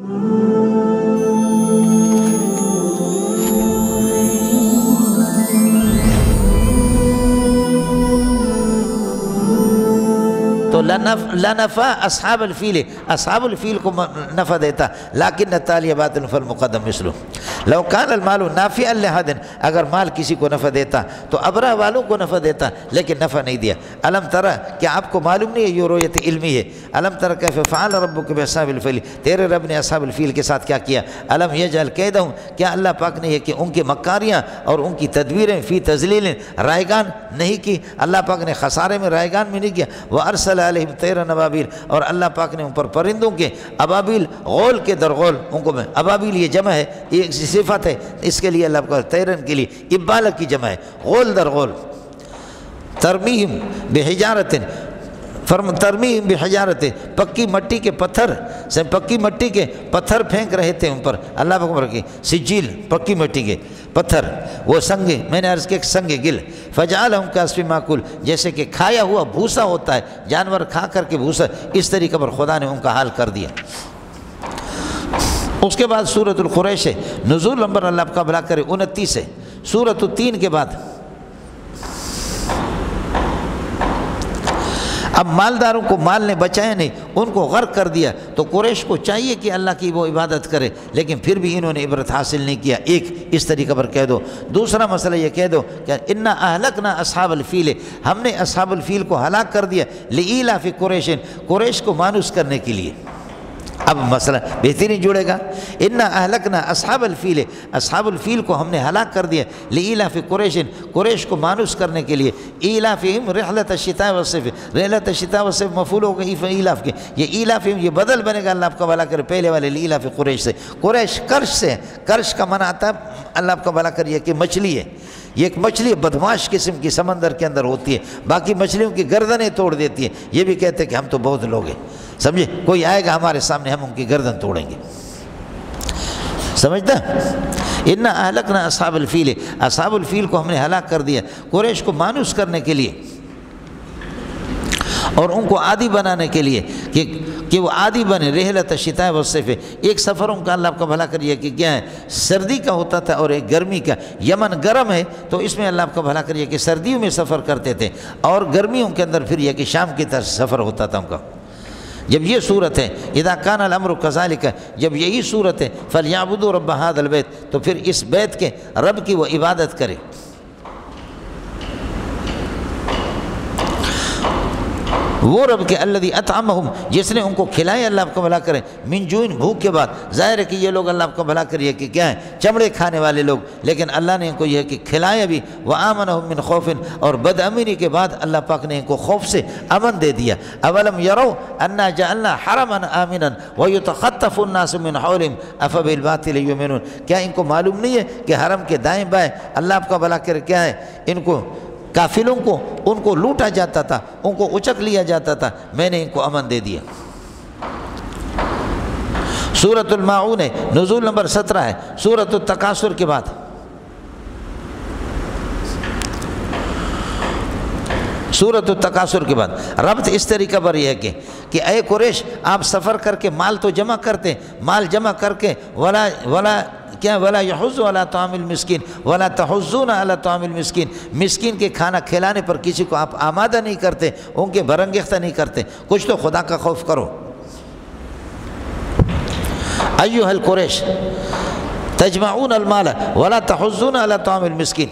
تو لنفع اصحاب الفیل کو نفع دیتا، لیکن التالی باطل فالمقدم مثلہ. لو کان المال نافعا لأحد، اگر مال کسی کو نفع دیتا تو ابرہ والوں کو نفع دیتا، لیکن نفع نہیں دیا. الم ترى، کیا آپ کو معلوم نہیں ہے؟ یہ رؤیت علمی ہے. الم ترى کیف فعل ربک باصحاب الفیل، تیرے رب نے اصحاب الفیل کے ساتھ کیا کیا. الم یجعل کیدہم، کیا اللہ پاک نے یہ کہ ان کی مکاریاں اور ان کی تدبیریں فی تذلیل، رائگان نہیں کی. اللہ پاک نے خسارے میں رائگان میں نہیں کیا. وارسل علیہم طیرا ابابیل، اور اللہ پاک نے ان پر پرندوں کے ابابیل، غول کے درغول، ان کو میں ابابیل یہ جمع ہے، یہ صفت ہے اس کے لیے اللہ پاک، طیرن کے لیے ابالہ کی جمع ہے، غول درغول. ترمیہم بحجارت، ترمیہم بحجارت، پکی مٹی کے پتھر سے، پکی مٹی کے پتھر پھینک رہے تھے ان پر. اللہ پاک کی سجیل، پکی مٹی کے پتھر، وہ سنگ، میں نے عرض کیا سنگ گل. فجعلہم کعصف ماکول، جیسے کہ کھایا ہوا بھوسا ہوتا ہے، جانور کھا کر کے بھوسا، اس طریقے پر خدا نے ان کا حال کر دیا. اس کے بعد سورۃ القریش ہے، نزول نمبر اللہ آپ کا بھلا کرے 29 ہے. سورۃ التین کے بعد اب مالداروں کو مال نے بچایا نہیں، ان کو غرق کر دیا. تو قریش کو چاہیے کہ اللہ کی وہ عبادت کرے، لیکن پھر بھی انہوں نے عبرت حاصل نہیں کیا. ایک اس طریقے پر کہہ دو. دوسرا مسئلہ یہ کہہ دو کہ انا اہلکنا اصحاب الفیل، ہم نے اصحاب الفیل کو ہلاک کر دیا. لإیلاف قریش، قریش کو مانوس کرنے کے لیے. اب مسئلہ بہترین جڑے گا. انا اہلکنا اصحاب الفیل، اصحاب الفیل کو ہم نے ہلاک کر دیا. لإیلاف قریش، قریش کو مانوس کرنے کے لیے. ایلافہم رحلۃ الشتاء والصیف، رحلۃ الشتاء والصیف مفعول ہوگا ایلاف کے، یہ ایلافہم یہ بدل بنے گا. اللہ آپ کا بھلا کرے پہلے والے لإیلاف قریش سے. قریش کرش سے، کرش کا معنی آتا ہے اللہ آپ کا بھلا کریے کہ مچھلی ہے. یہ ایک مچھلی بدماش قسم کی سمندر کے اندر ہوتی ہے، باقی مچھلیوں کی گردنیں توڑ دیتی ہے. یہ بھی کہتے ہیں کہ ہم تو بہت لوگ ہیں، سمجھے، کوئی آئے گا ہمارے سامنے ہم ان کی گردن توڑیں گے. سمجھتا؟ انا اہلکنا اصحاب الفیل، اصحاب الفیل کو ہم نے ہلاک کر دیا قریش کو مانوس کرنے کے لیے اور ان کو عادی بنانے کے لیے کہ وہ عادی بنے. رحلۃ الشتاء والصیف، ایک سفر ان کا اللہ آپ کا بھلا کریے کہ کیا ہے، سردی کا ہوتا تھا اور ایک گرمی کا. یمن گرم ہے تو اس میں اللہ آپ کا بھلا کریے کہ سردیوں میں سفر کرتے تھے، اور گرمیوں کے اندر پھر یہ کہ شام کی طرف سفر ہوتا تھا ان کا. جب یہ صورت ہے اذا کان الامر کذالک، جب یہی صورت ہے فلیعبدوا رب ھذا البیت، تو پھر اس بیت کے رب کی وہ عبادت کرے. وہ رب کے الذی اطعمہم، جس نے ان کو کھلائے اللہ آپ کا بھلا کرے، من جوع، بھوک کے بعد. ظاہر ہے کہ یہ لوگ اللہ آپ کا بھلا کریے کہ کیا ہیں، چمڑے کھانے والے لوگ، لیکن اللہ نے ان کو یہ کہ کھلایا بھی. وآمنہم من خوف، اور بد امنی کے بعد اللہ پاک نے ان کو خوف سے امن دے دیا. اولم یروا انا جعلنا حرما آمنا ویتخطف الناس من حولہم افبالباطل یؤمنون، کیا ان کو معلوم نہیں ہے کہ حرم کے دائیں بائیں اللہ آپ کا بھلا کرے کیا ہے، ان کو کافلوں کو ان کو لوٹا جاتا تھا، ان کو اچک لیا جاتا تھا، میں نے ان کو امن دے دیا. سورۃ الماعون ہے، نزول نمبر 17 ہے. سورۃ التکاثر کے بعد سورۃ التکاثر کے بعد ربط اس طریقہ پر یہ ہے کہ اے قریش، آپ سفر کر کے مال تو جمع کرتے، مال جمع کر کے ولا يحض على طعام المسکین ولا تحضون على طعام المسکین، مسکین کے کھانا کھلانے پر کسی کو آپ آمادہ نہیں کرتے، ان کے برانگیختہ نہیں کرتے. کچھ تو خدا کا خوف کرو. ایھا القریش تجمعون المال ولا تحضون على طعام المسکین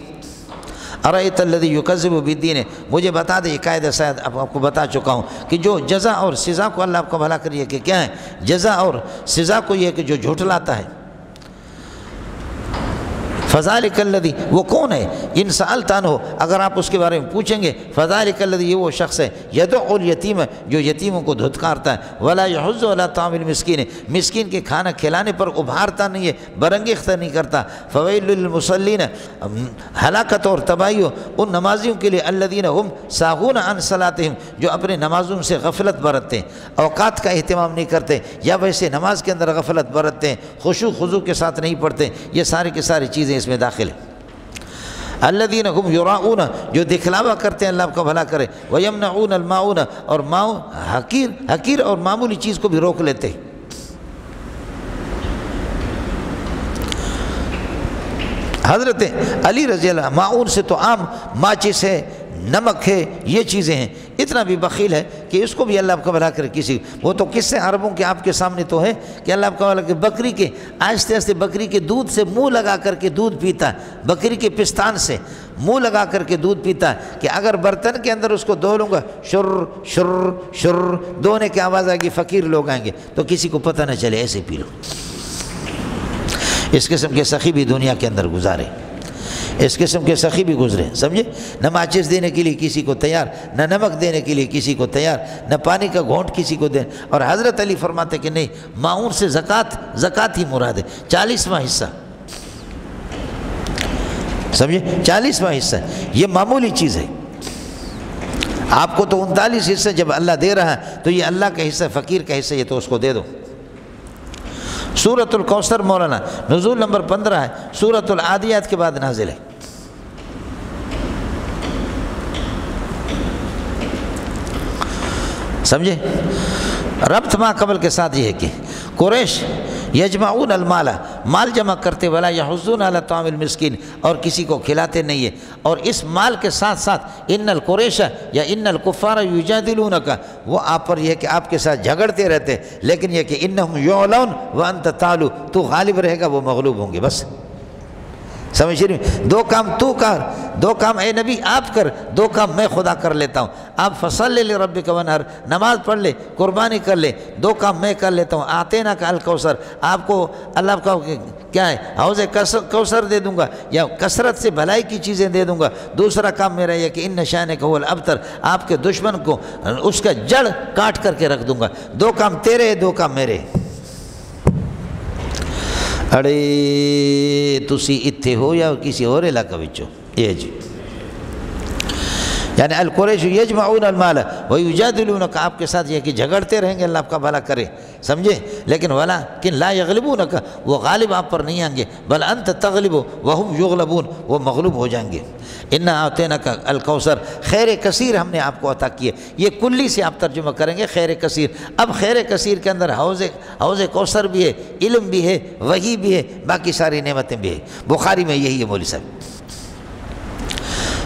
ارأیت الذی یکذب بالدین. مجھے بتا دے، یہ قاعدہ شاید آپ کو بتا چکا ہوں کہ جو جزا اور سزا کو اللہ آپ کو بھلا کریے کہ کیا ہے، جزا اور سزا کو یہ کہ جو جھٹلاتا ہے. فذالک الذی، وہ کون ہے، ان سألت عنہ، اگر آپ اس کے بارے میں پوچھیں گے، فذالک الذی، یہ وہ شخص ہے، یدعو الیتیم، جو یتیموں کو دھتکارتا ہے، ولا یحض علی طعام المسکین، مسکین کے کھانا کھلانے پر ابھارتا نہیں ہے، برانگیختہ نہیں کرتا. فویل للمصلین، ہلاکت اور تباہی ان نمازیوں کے لیے، الذین هم ساہون عن صلاتہم، جو اپنے نمازوں سے غفلت برتتے ہیں، اوقات کا اہتمام نہیں کرتے، یا ویسے نماز کے اندر غفلت برتتے ہیں، خشوع خضوع کے ساتھ نہیں پڑھتے. یہ ساری کی ساری چیزیں اس میں داخل ہے. الذین هم یراؤون، جو دکھلاوا کرتے ہیں، اللہ آپ کا بھلا کرے. ویمنعون الماعون، اور حقیر اور معمولی چیز کو بھی روک لیتے ہیں. حضرت علی رضی اللہ عنہ معاون سے تو عام ماچس ہے، نمک ہے، یہ چیزیں ہیں، اتنا بھی بخیل ہے کہ اس کو بھی اللہ آپ کا بھلا کرے. کسی وہ تو کس سے عربوں کے آپ کے سامنے تو ہے کہ اللہ آپ کا بھلا کرے، بکری کے آہستہ آہستہ بکری کے دودھ سے منہ لگا کر کے دودھ پیتا ہے، بکری کے پستان سے منہ لگا کر کے دودھ پیتا ہے کہ اگر برتن کے اندر اس کو دھو لوں گا شر شر شر دھونے کی آواز آئے گی، فقیر لوگ آئیں گے تو کسی کو پتہ نہ چلے، ایسے پی لو. اس قسم کے سخی بھی دنیا کے اندر گزارے، اس قسم کے سخی بھی گزرے، سمجھے؟ نہ ماچس دینے کے لیے کسی کو تیار، نہ نمک دینے کے لیے کسی کو تیار، نہ پانی کا گھونٹ کسی کو دیں. اور حضرت علی فرماتے کہ نہیں، معاون سے زکوٰۃ ہی مراد ہے، 40واں حصہ، سمجھے؟ 40واں حصہ، یہ معمولی چیز ہے. آپ کو تو 39 حصہ جب اللہ دے رہا ہے تو یہ اللہ کا حصہ، فقیر کا حصہ، یہ تو اس کو دے دو. سورۃ الکوثر مولانا نزول نمبر 15 ہے، سورۃ العادیات کے بعد نازل ہے. سمجھے؟ ربط ما قبل کے ساتھ یہ ہے کہ قریش یجمعون المال، مال جمع کرتے، ولا یحضون علی طعام المسکین، اور کسی کو کھلاتے نہیں ہے. اور اس مال کے ساتھ ساتھ ان القریش یا ان الکفار یجادلونک، وہ آپ پر یہ کہ آپ کے ساتھ جھگڑتے رہتے، لیکن یہ کہ انہم یعلون وانت تعلو، تو غالب رہے گا وہ مغلوب ہوں گے. بس سمجھ رہے ہیں؟ دو کام تو کر، دو کام اے نبی آپ کر، دو کام میں خدا کر لیتا ہوں. آپ فصلی لربک وانحر، نماز پڑھ لے، قربانی کر لے، دو کام میں کر لیتا ہوں. اعطیناک الکوثر، آپ کو اللہ کا کیا ہے، حوض کوثر دے دوں گا، یا کثرت سے بھلائی کی چیزیں دے دوں گا. دوسرا کام میرا یہ کہ ان شانک هو الابتر، آپ کے دشمن کو اس کا جڑ کاٹ کر کے رکھ دوں گا. دو کام تیرے، دو کام میرے. اڑے تسی اتھے ہو یا کسی اور علاقہ وچو، یہ جی یعنی القریش یجمعون المال ویجادلونک، آپ کے ساتھ یہ کہ جھگڑتے رہیں گے، اللہ آپ کا بھلا کرے، سمجھے؟ لیکن ولکن لا یغلبونک، وہ غالب آپ پر نہیں آئیں گے، بل انت تغلب وہم یغلبون، وہ مغلوب ہو جائیں گے. انا اعطیناک الکوثر، خیر کثیر ہم نے آپ کو عطا کیے. یہ کلی سے آپ ترجمہ کریں گے خیر کثیر. اب خیر کثیر کے اندر حوض کوثر بھی ہے، علم بھی ہے، وحی بھی ہے، باقی ساری نعمتیں بھی ہے. بخاری میں یہی ہے مولوی صاحب.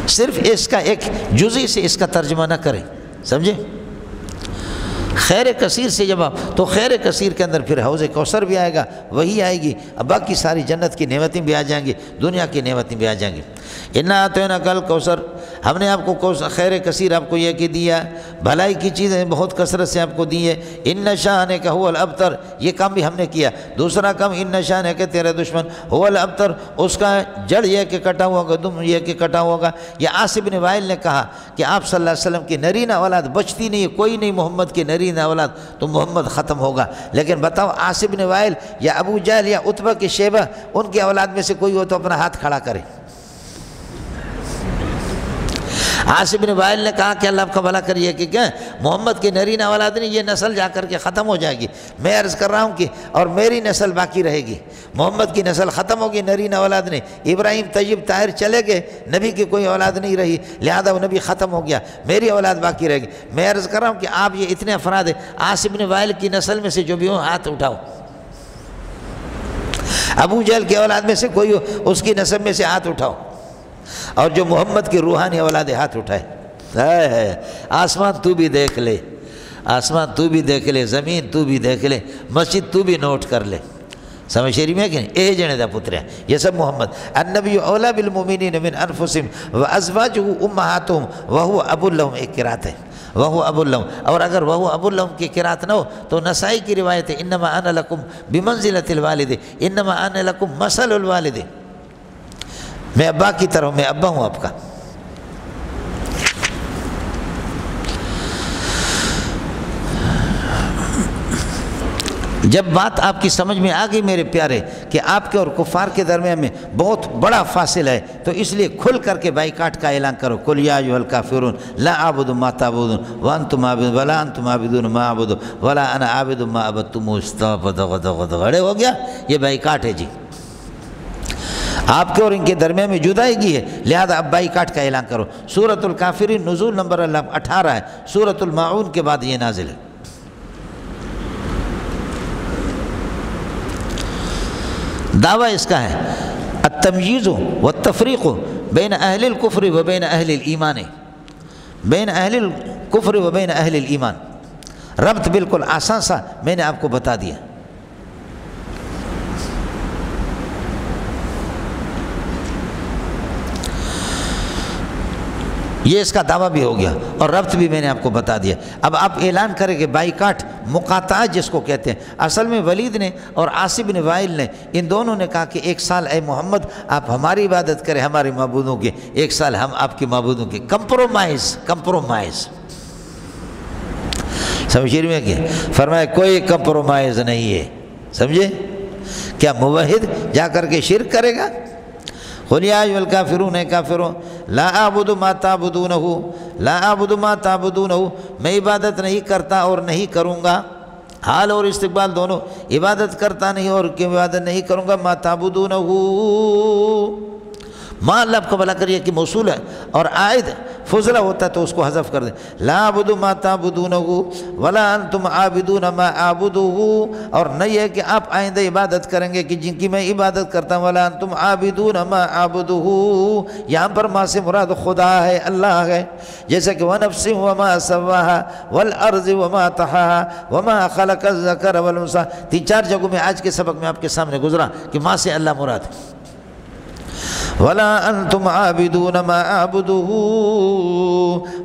صرف اس کا ایک جزئی سے اس کا ترجمہ نہ کریں، سمجھے؟ خیر کثیر سے جب آپ تو خیر کثیر کے اندر پھر حوض کوثر بھی آئے گا، وہی آئے گی، اب باقی ساری جنت کی نعمتیں بھی آ جائیں گی، دنیا کی نعمتیں بھی آ جائیں گی. انا اعطیناک الکوثر، ہم نے آپ کو خیر کثیر آپ کو یہ کہ دیا، بھلائی کی چیزیں بہت کثرت سے آپ کو دی ہے. ان شانک هو الابتر، یہ کام بھی ہم نے کیا. دوسرا کام ان شانک، تیرا دشمن هو الابتر، اس کا جڑ یہ کہ کٹا ہوا ہوگا، دم یہ کہ کٹا ہوا ہوگا. یہ عاص بن وائل نے کہا کہ آپ صلی اللہ علیہ وسلم کی نرینہ اولاد بچتی نہیں ہے، کوئی نہیں محمد کی نرینہ اولاد، تو محمد ختم ہوگا. لیکن بتاؤ عاص بن وائل یا ابو جہل یا عتبہ کے شیبہ، ان کی اولاد میں سے کوئی ہو تو اپنا ہاتھ کھڑا کرے. عاص بن وائل نے کہا کہ اللہ آپ کا بھلا کریے کہ کیا محمد کی نرینہ اولاد نہیں، یہ نسل جا کر کے ختم ہو جائے گی. میں عرض کر رہا ہوں کہ اور میری نسل باقی رہے گی. محمد کی نسل ختم ہوگی، نرینہ اولاد نہیں. ابراہیم طیب طاہر چلے گئے، نبی کی کوئی اولاد نہیں رہی، لہذا وہ نبی ختم ہو گیا، میری اولاد باقی رہے گی. میں عرض کر رہا ہوں کہ آپ یہ اتنے افراد ہیں، عاص بن وائل کی نسل میں سے جو بھی ہو ہاتھ اٹھاؤ. ابو جہل کی اولاد میں سے کوئی ہو، اس کی نسب میں سے ہاتھ اٹھاؤ. اور جو محمد کی روحانی اولاد ہاتھ اٹھائے. آسمان تو بھی دیکھ لے، آسمان تو بھی دیکھ لے، زمین تو بھی دیکھ لے، مسجد تو بھی نوٹ کر لے. سمجھ شریف میں کہ نہیں؟ اے جنے دا پتر ہے یہ سب محمد. النبی اولا بالمؤمنین من انفسہم وازواجہ امہاتہم وہو ابو لہم، ایک قرات ہے وہو ابو لہم. اور اگر وہو ابو لہم کی قرات نہ ہو تو نسائی کی روایت ہے انما انا لکم بمنزلۃ الوالد، انما انا لکم مثل الوالد، میں ابا کی طرح، میں ابا ہوں آپ کا. جب بات آپ کی سمجھ میں آ گئی میرے پیارے کہ آپ کے اور کفار کے درمیان میں بہت بڑا فاصلہ ہے، تو اس لیے کھل کر کے بائیکاٹ کا اعلان کرو. قل یا ایھا الکافرون لا اعبد ما تعبدون وانتم عابدون ولا انتم عابدون ما اعبد ولا انا عابد ما عبدتم. غڑے ہو گیا، یہ بائیکاٹ ہے جی. آپ کے اور ان کے درمیان میں جدائیگی ہے، لہذا اب بائیکاٹ کا اعلان کرو. سورۃ الکافرین نزول نمبر 18 ہے، سورۃ الماعون کے بعد یہ نازل ہے. دعویٰ اس کا ہے التمییز والتفریق بین اہل الکفر و بین اہل الایمان، بین اہل الکفر و بین اہل الایمان، ربط بالکل آسان سا میں نے آپ کو بتا دیا۔ یہ اس کا دعویٰ بھی ہو گیا اور ربط بھی میں نے آپ کو بتا دیا۔ اب آپ اعلان کریں کہ بائیکاٹ، مقاطعہ جس کو کہتے ہیں، اصل میں ولید نے اور عاصم بن وائل نے، ان دونوں نے کہا کہ 1 سال اے محمد آپ ہماری عبادت کریں ہمارے معبودوں کی، 1 سال ہم آپ کے معبودوں کی، کمپرومائز سمجھ رہے ہیں کہ فرمایا کوئی کمپرومائز نہیں ہے، سمجھے؟ کیا موحد جا کر کے شرک کرے گا؟ قُلْ يَا أَيُّهَا الْكَافِرُونَ اے کافروں لا اعبد ما تعبدونه لا اعبد ما تعبدونه میں عبادت نہیں کرتا اور نہیں کروں گا، حال اور استقبال دونوں، عبادت کرتا نہیں اور عبادت نہیں کروں گا، ما تعبدونه، ما اللہ کا بلا کریے کہ موصول ہے اور عائد فضلہ ہوتا ہے تو اس کو حذف کر دیں، لا اعبد ما تعبدونه ولا انتم عابدون ما اعبده، اور نہیں ہے کہ آپ آئندہ عبادت کریں گے کہ جن کی میں عبادت کرتا ہوں، ولا انتم عابدون ما اعبده، یہاں پر ما سے مراد خدا ہے، اللہ ہے، جیسے کہ وَنَفْسٍ وَمَا سَوَّاهَا وَالْأَرْضِ وَمَا طَحَاهَا وَمَا خَلَقَ الذَّكَرَ وَالْأُنثَىٰ، 3-4 جگہوں میں آج کے سبق میں آپ کے سامنے گزرا کہ ما سے اللہ مراد ہے۔ ولا انتم عابدون ما اعبده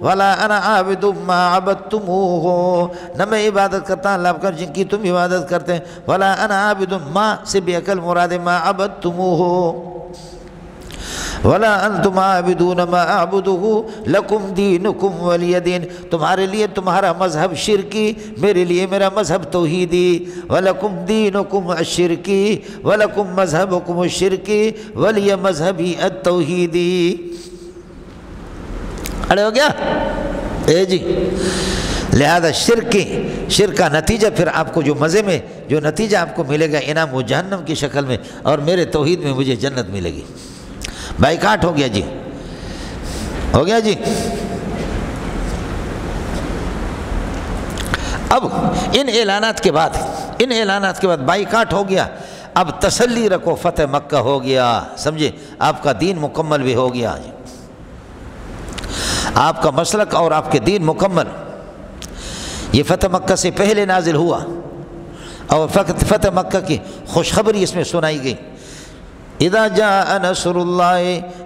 ولا انا عابد ما عبدتموه، نہ میں عبادت کرتا اللہ کا جن کی تم عبادت کرتے ہیں، ولا انا عابد ما سے بھی عقل مراد ما عبدتموه، ولا انتم عابدون ما اعبده لکم دینکم ولی دین، تمہارے لیے تمہارا مذہب شرکی، میرے لیے میرا مذہب توحیدی، ولکم دینکم الشرکی ولکم مذہبکم الشرکی ولی مذہبی التوحیدی۔ اڑے ہو گیا؟ جی لہذا شرک کا نتیجہ پھر آپ کو جو مزے میں جو نتیجہ آپ کو ملے گا انعام و جہنم کی شکل میں، اور میرے توحید میں مجھے جنت ملے گی۔ بائیکاٹ ہو گیا جی، ہو گیا جی۔ اب ان اعلانات کے بعد بائیکاٹ ہو گیا، اب تسلی رکھو فتح مکہ ہو گیا، سمجھے؟ آپ کا دین مکمل بھی ہو گیا، آپ کا مسلک اور آپ کے دین مکمل۔ یہ فتح مکہ سے پہلے نازل ہوا اور فتح مکہ کی خوشخبری اس میں سنائی گئی۔ اذا جاء نصر اللہ،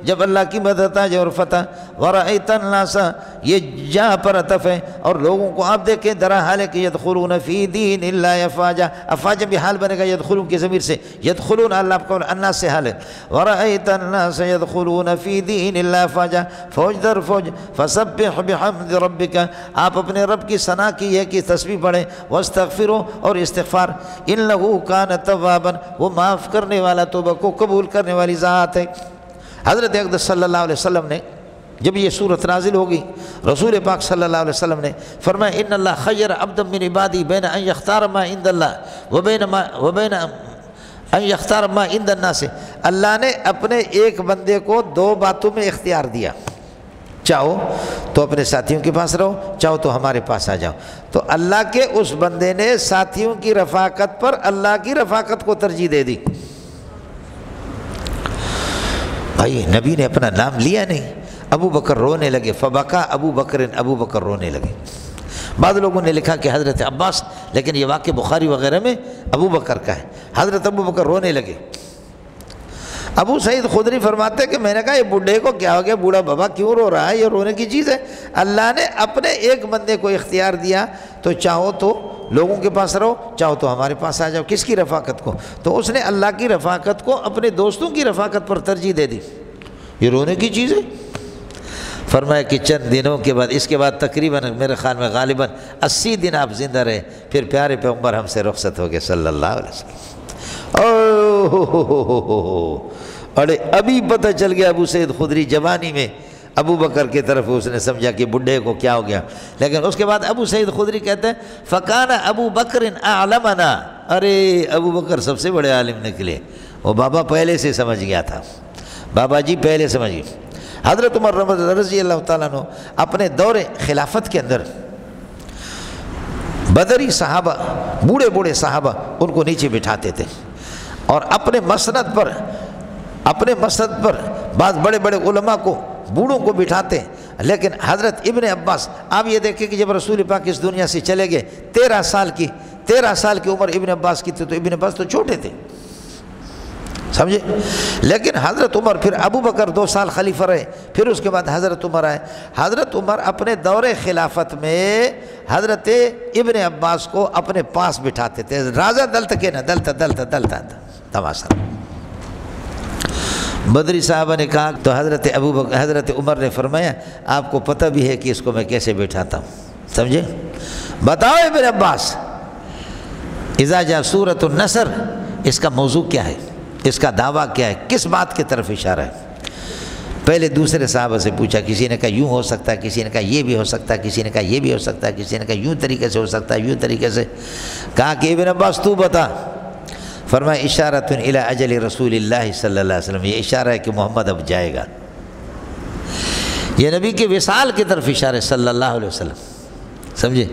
جب اللہ کی مدد آ جائے اور فتح، ورأیت الناس، یہ جا پر عطف ہے، اور لوگوں کو آپ دیکھیں درا حال ہے کہ یدخلون فی دین اللہ افواجا، افواجا بھی حال بنے گا یدخلون کی ضمیر سے، یدخلون اللہ آپ کو الناس سے حال ہے، ورأیت الناس یدخلون فی دین اللہ افواجا، فوج در فوج، فسبح بحمد ربک، آپ اپنے رب کی ثنا کی ہے کہ تسبیح پڑھیں، واستغفروا، اور استغفار، انہ کان توابا، وہ معاف کرنے والا، توبہ کو قبول کرنے والی ذات ہے۔ حضرت اقدس صلی اللہ علیہ وسلم نے جب یہ صورت نازل ہوگی، رسول پاک صلی اللہ علیہ وسلم نے فرمایا ان اللہ خیر عبدا من عبادی بین ان یختار ما عند اللہ وبین ان یختار ما عند الناس، اللہ نے اپنے ایک بندے کو 2 باتوں میں اختیار دیا، چاہو تو اپنے ساتھیوں کے پاس رہو، چاہو تو ہمارے پاس آ جاؤ۔ تو اللہ کے اس بندے نے ساتھیوں کی رفاقت پر اللہ کی رفاقت کو ترجیح دے دی۔ بھائی نبی نے اپنا نام لیا نہیں، ابو بکر رونے لگے، فبکا ابو بکر رونے لگے۔ بعض لوگوں نے لکھا کہ حضرت عباس، لیکن یہ واقع بخاری وغیرہ میں ابو بکر کا ہے، حضرت ابو بکر رونے لگے۔ ابو سعید خدری فرماتے کہ میں نے کہا یہ بوڑھے کو کیا ہو گیا، بوڑھا بابا کیوں رو رہا ہے، یہ رونے کی چیز ہے؟ اللہ نے اپنے ایک بندے کو اختیار دیا، تو چاہو تو لوگوں کے پاس رہو، چاہو تو ہمارے پاس آ جاؤ۔ کس کی رفاقت کو؟ تو اس نے اللہ کی رفاقت کو اپنے دوستوں کی رفاقت پر ترجیح دے دی۔ یہ رونے کی چیز ہے؟ فرمایا کہ چند دنوں کے بعد، اس کے بعد تقریباً میرے خیال میں غالباً 80 دن آپ زندہ رہے، پھر پیارے پیغمبر ہم سے رخصت ہو گئے صلی اللہ علیہ وسلم۔ ارے ابھی پتہ چل گیا ابو سعید خدری جوانی میں ابو بکر کی طرف اس نے سمجھا کہ بڈھے کو کیا ہو گیا، لیکن اس کے بعد ابو سعید خدری کہتے ہیں فَكَانَ ابو بکر اعلمنا، ارے ابو بکر سب سے بڑے عالم نکلے، وہ بابا پہلے سے سمجھ گیا تھا، بابا جی پہلے سمجھ گئے۔ حضرت عمر رضی اللہ تعالیٰ عنہ اپنے دور خلافت کے اندر بدری صحابہ، بوڑھے صحابہ ان کو نیچے بٹھاتے تھے اور اپنے مسند پر اپنے مسجد پر بعض بڑے بڑے علماء کو بوڑھوں کو بٹھاتے ہیں، لیکن حضرت ابن عباس، آپ یہ دیکھیں کہ جب رسول پاک اس دنیا سے چلے گئے 13 سال کی عمر ابن عباس کی تھی، تو ابن عباس تو چھوٹے تھے، سمجھے؟ لیکن حضرت عمر، پھر ابو بکر 2 سال خلیفہ رہے، پھر اس کے بعد حضرت عمر آئے۔ حضرت عمر اپنے دور خلافت میں حضرت ابن عباس کو اپنے پاس بٹھاتے تھے، راجہ دلتا کے نا دلتا تماشا۔ بدری صاحبہ نے کہا تو حضرت عمر نے فرمایا آپ کو پتہ بھی ہے کہ اس کو میں کیسے بٹھاتا ہوں، سمجھے؟ بتاؤ ابن عباس، اذا جاء سورۃ النصر اس کا موضوع کیا ہے، اس کا دعویٰ کیا ہے، کس بات کی طرف اشارہ ہے؟ پہلے دوسرے صحابہ سے پوچھا، کسی نے کہا یوں ہو سکتا ہے، کسی نے کہا یہ بھی ہو سکتا ہے، کسی نے کہا یہ بھی ہو سکتا ہے، کسی نے کہا یوں طریقے سے ہو سکتا ہے، یوں طریقے سے۔ کہا کہ ابن عباس تو بتا۔ فرمایا اشارۃ الی اجل رسول اللہ صلی اللہ علیہ وسلم، یہ اشارہ ہے کہ محمد اب جائے گا، یہ نبی کے وصال کی طرف اشارہ ہے صلی اللہ علیہ وسلم، سمجھے؟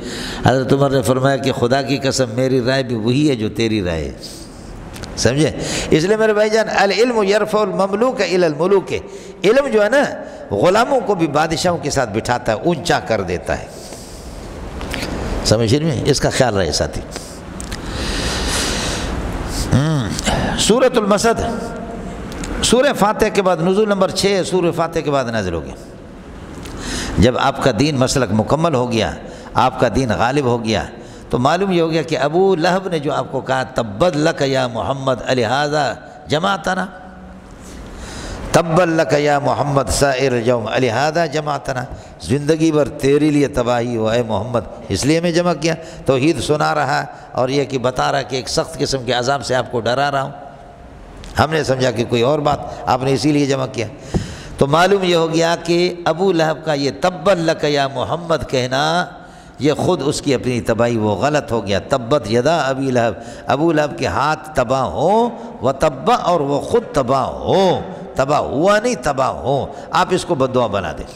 حضرت عمر نے فرمایا کہ خدا کی قسم میری رائے بھی وہی ہے جو تیری رائے ہے، سمجھے؟ اس لیے میرے بھائی جان، العلم یرفع المملوک الی الملوک، علم جو ہے نا غلاموں کو بھی بادشاہوں کے ساتھ بٹھاتا ہے، اونچا کر دیتا ہے، سمجھ میں؟ اس کا خیال رہے ساتھی۔ سورۃ المسد، سورہ فاتح کے بعد نزول نمبر 6 سورہ فاتح کے بعد نازل ہو گیا۔ جب آپ کا دین مسلک مکمل ہو گیا، آپ کا دین غالب ہو گیا، تو معلوم یہ ہو گیا کہ ابو لہب نے جو آپ کو کہا تبت لک یا محمد الہذا جماعتنا، تبت لک یا محمد سائر اليوم الہذا جماعتنا، زندگی بھر تیرے لیے تباہی ہو اے محمد، اس لیے میں جمع کیا۔ توحید سنا رہا اور یہ کہ بتا رہا کہ ایک سخت قسم کے عذاب سے آپ کو ڈرا رہا ہوں، ہم نے سمجھا کہ کوئی اور بات، آپ نے اسی لیے جمع کیا۔ تو معلوم یہ ہو گیا کہ ابو لہب کا یہ تبت لک یا محمد کہنا، یہ خود اس کی اپنی تباہی، وہ غلط ہو گیا۔ تبت یدا ابی لہب، ابو لہب کے ہاتھ تباہ ہوں، و تبا، اور وہ خود تباہ ہو، تباہ ہوا نہیں تباہ ہو، آپ اس کو بددعا بنا دیں۔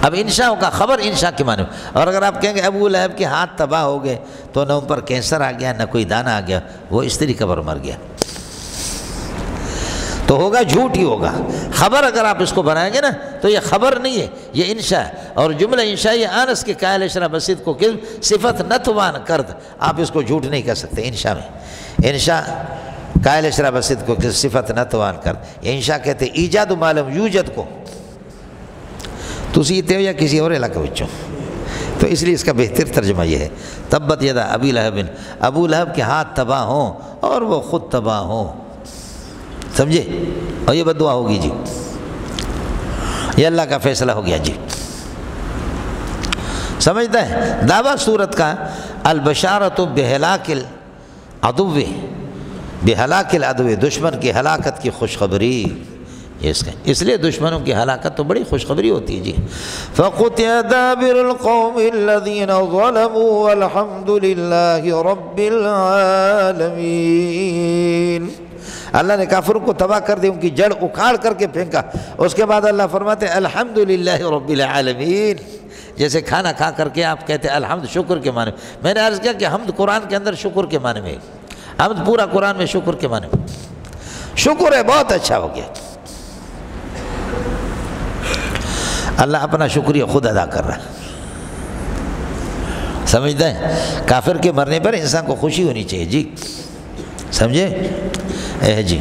اب انشاء کا خبر انشاء کے معنی، اور اگر آپ کہیں گے ابو لہب کے ہاتھ تباہ ہو گئے تو نہ ان پر کینسر آ گیا، نہ کوئی دانہ آ گیا، وہ استری قبر مر گیا، تو ہوگا جھوٹ ہی ہوگا۔ خبر اگر آپ اس کو بنائیں گے نا تو یہ خبر نہیں ہے، یہ انشاء ہے، اور جملہ انشائی آنس کے قائل اشرا بسید کو صفت نتوان کرد، آپ اس کو جھوٹ نہیں کر سکتے۔ انشاء میں انشاء قائل اشرا بسید کو صفت نتوان کرد، یہ انشاء کہتے ایجاد معلوم یوجد کو، تسی تے ہو یا کسی اور علاقے بچوں، تو اس لیے اس کا بہتر ترجمہ یہ ہے تبت یدا ابی لہب، ابو لہب کے ہاتھ تباہ ہوں اور وہ خود تباہ ہوں، سمجھے؟ اور یہ بددعا ہوگی جی، یہ اللہ کا فیصلہ ہو گیا جی، سمجھتا ہے؟ دعویٰ صورت کا البشارۃ بہلاک العدو، بہلاک العدو، دشمن کی ہلاکت کی خوشخبری، اس لیے دشمنوں کی ہلاکت تو بڑی خوشخبری ہوتی ہے جی۔ فَقُطِعَ دَابِرُ الْقَوْمِ الَّذِينَ ظَلَمُوا وَالْحَمْدُ لِلَّهِ رَبِّ الْعَالَمِينَ۔ اللہ نے کافروں کو تباہ کر دیا، ان کی جڑ اکھاڑ کر کے پھینکا، اس کے بعد اللہ فرماتے ہیں الحمدللہ رب العالمین، جیسے کھانا کھا کر کے آپ کہتے ہیں الحمد، شکر کے معنی میں نے عرض کیا کہ حمد قرآن کے اندر شکر کے معنی میں، حمد پورا قرآن میں شکر کے معنی میں، شکر ہے بہت اچھا ہو گیا، اللہ اپنا شکریہ خود ادا کر رہا ہے، سمجھتے ہیں؟ کافر کے مرنے پر انسان کو خوشی ہونی چاہیے جی، سمجھے؟ جی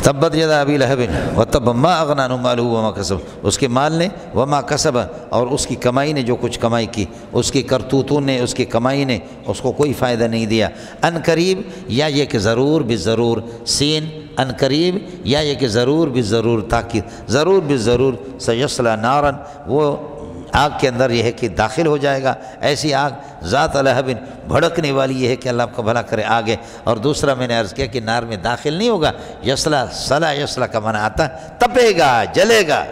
تبت یدا ابی لہب وتب ما اغنی عنہ مالہ وما کسب، اس کے مال نے وما کسب، اور اس کی کمائی نے جو کچھ کمائی کی، اس کی کرتوتوں نے، اس کی کمائی نے اس کو کوئی فائدہ نہیں دیا۔ ان قریب، یا یہ کہ ضرور بالضرور، سین ان قریب، یا یہ کہ ضرور بالضرور تاکید، ضرور بالضرور سیصلی نارا، وہ آگ کے اندر یہ ہے کہ داخل ہو جائے گا، ایسی آگ ذات لہب، بھڑکنے والی یہ ہے کہ اللہ آپ کا بھلا کرے آگے۔ اور دوسرا میں نے عرض کیا کہ نار میں داخل نہیں ہوگا، یصلا، صلا یصلا کا معنی آتا ہے تپے گا، جلے گا،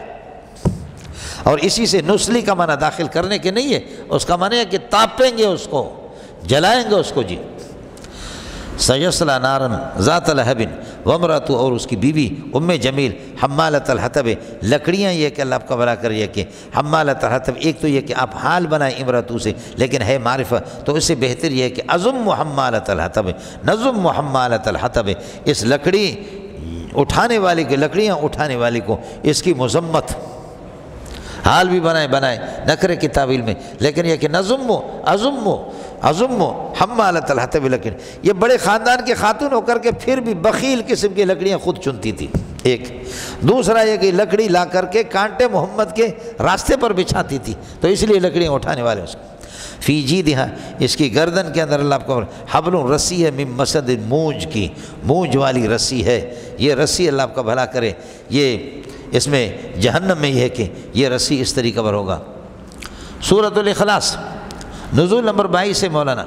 اور اسی سے نسلی کا معنی داخل کرنے کے نہیں ہے، اس کا معنی ہے کہ تاپیں گے اس کو، جلائیں گے اس کو جی۔ سیصلی نارن ذات لہب وامرأتہ، اور اس کی بیوی ام جمیل حمالۃ الحطب، لکڑیاں یہ کہ اللہ آپ کا بھلا کرے کہ حمالۃ الحطب، ایک تو یہ کہ آپ حال بنائیں امرأتہ سے لیکن ہے معرفہ، تو اس سے بہتر یہ ہے کہ ازم حمالۃ الحطب، نظم حمالۃ الحطب، اس لکڑی اٹھانے والی کو، لکڑیاں اٹھانے والی کو اس کی مذمت، حال بھی بنائے نکرے کی تعویل میں، لیکن یہ کہ نظم عظم حمالۃ الحطب، لیکن یہ بڑے خاندان کے خاتون ہو کر کے پھر بھی بخیل قسم کی لکڑیاں خود چنتی تھی، ایک دوسرا یہ کہ لکڑی لا کر کے کانٹے محمد کے راستے پر بچھاتی تھی، تو اس لیے لکڑیاں اٹھانے والے اس کو فی جیدہا، اس کی گردن کے اندر اللہ کو حبل، رسی ہے، من مسد، مونج کی، مونج والی رسی ہے، یہ رسی اللہ آپ کا بھلا کرے، یہ اس میں جہنم میں یہ ہے کہ یہ رسی اس طریقے پر ہوگا۔ سورۃ الاخلاص نزول نمبر 22 ہے مولانا،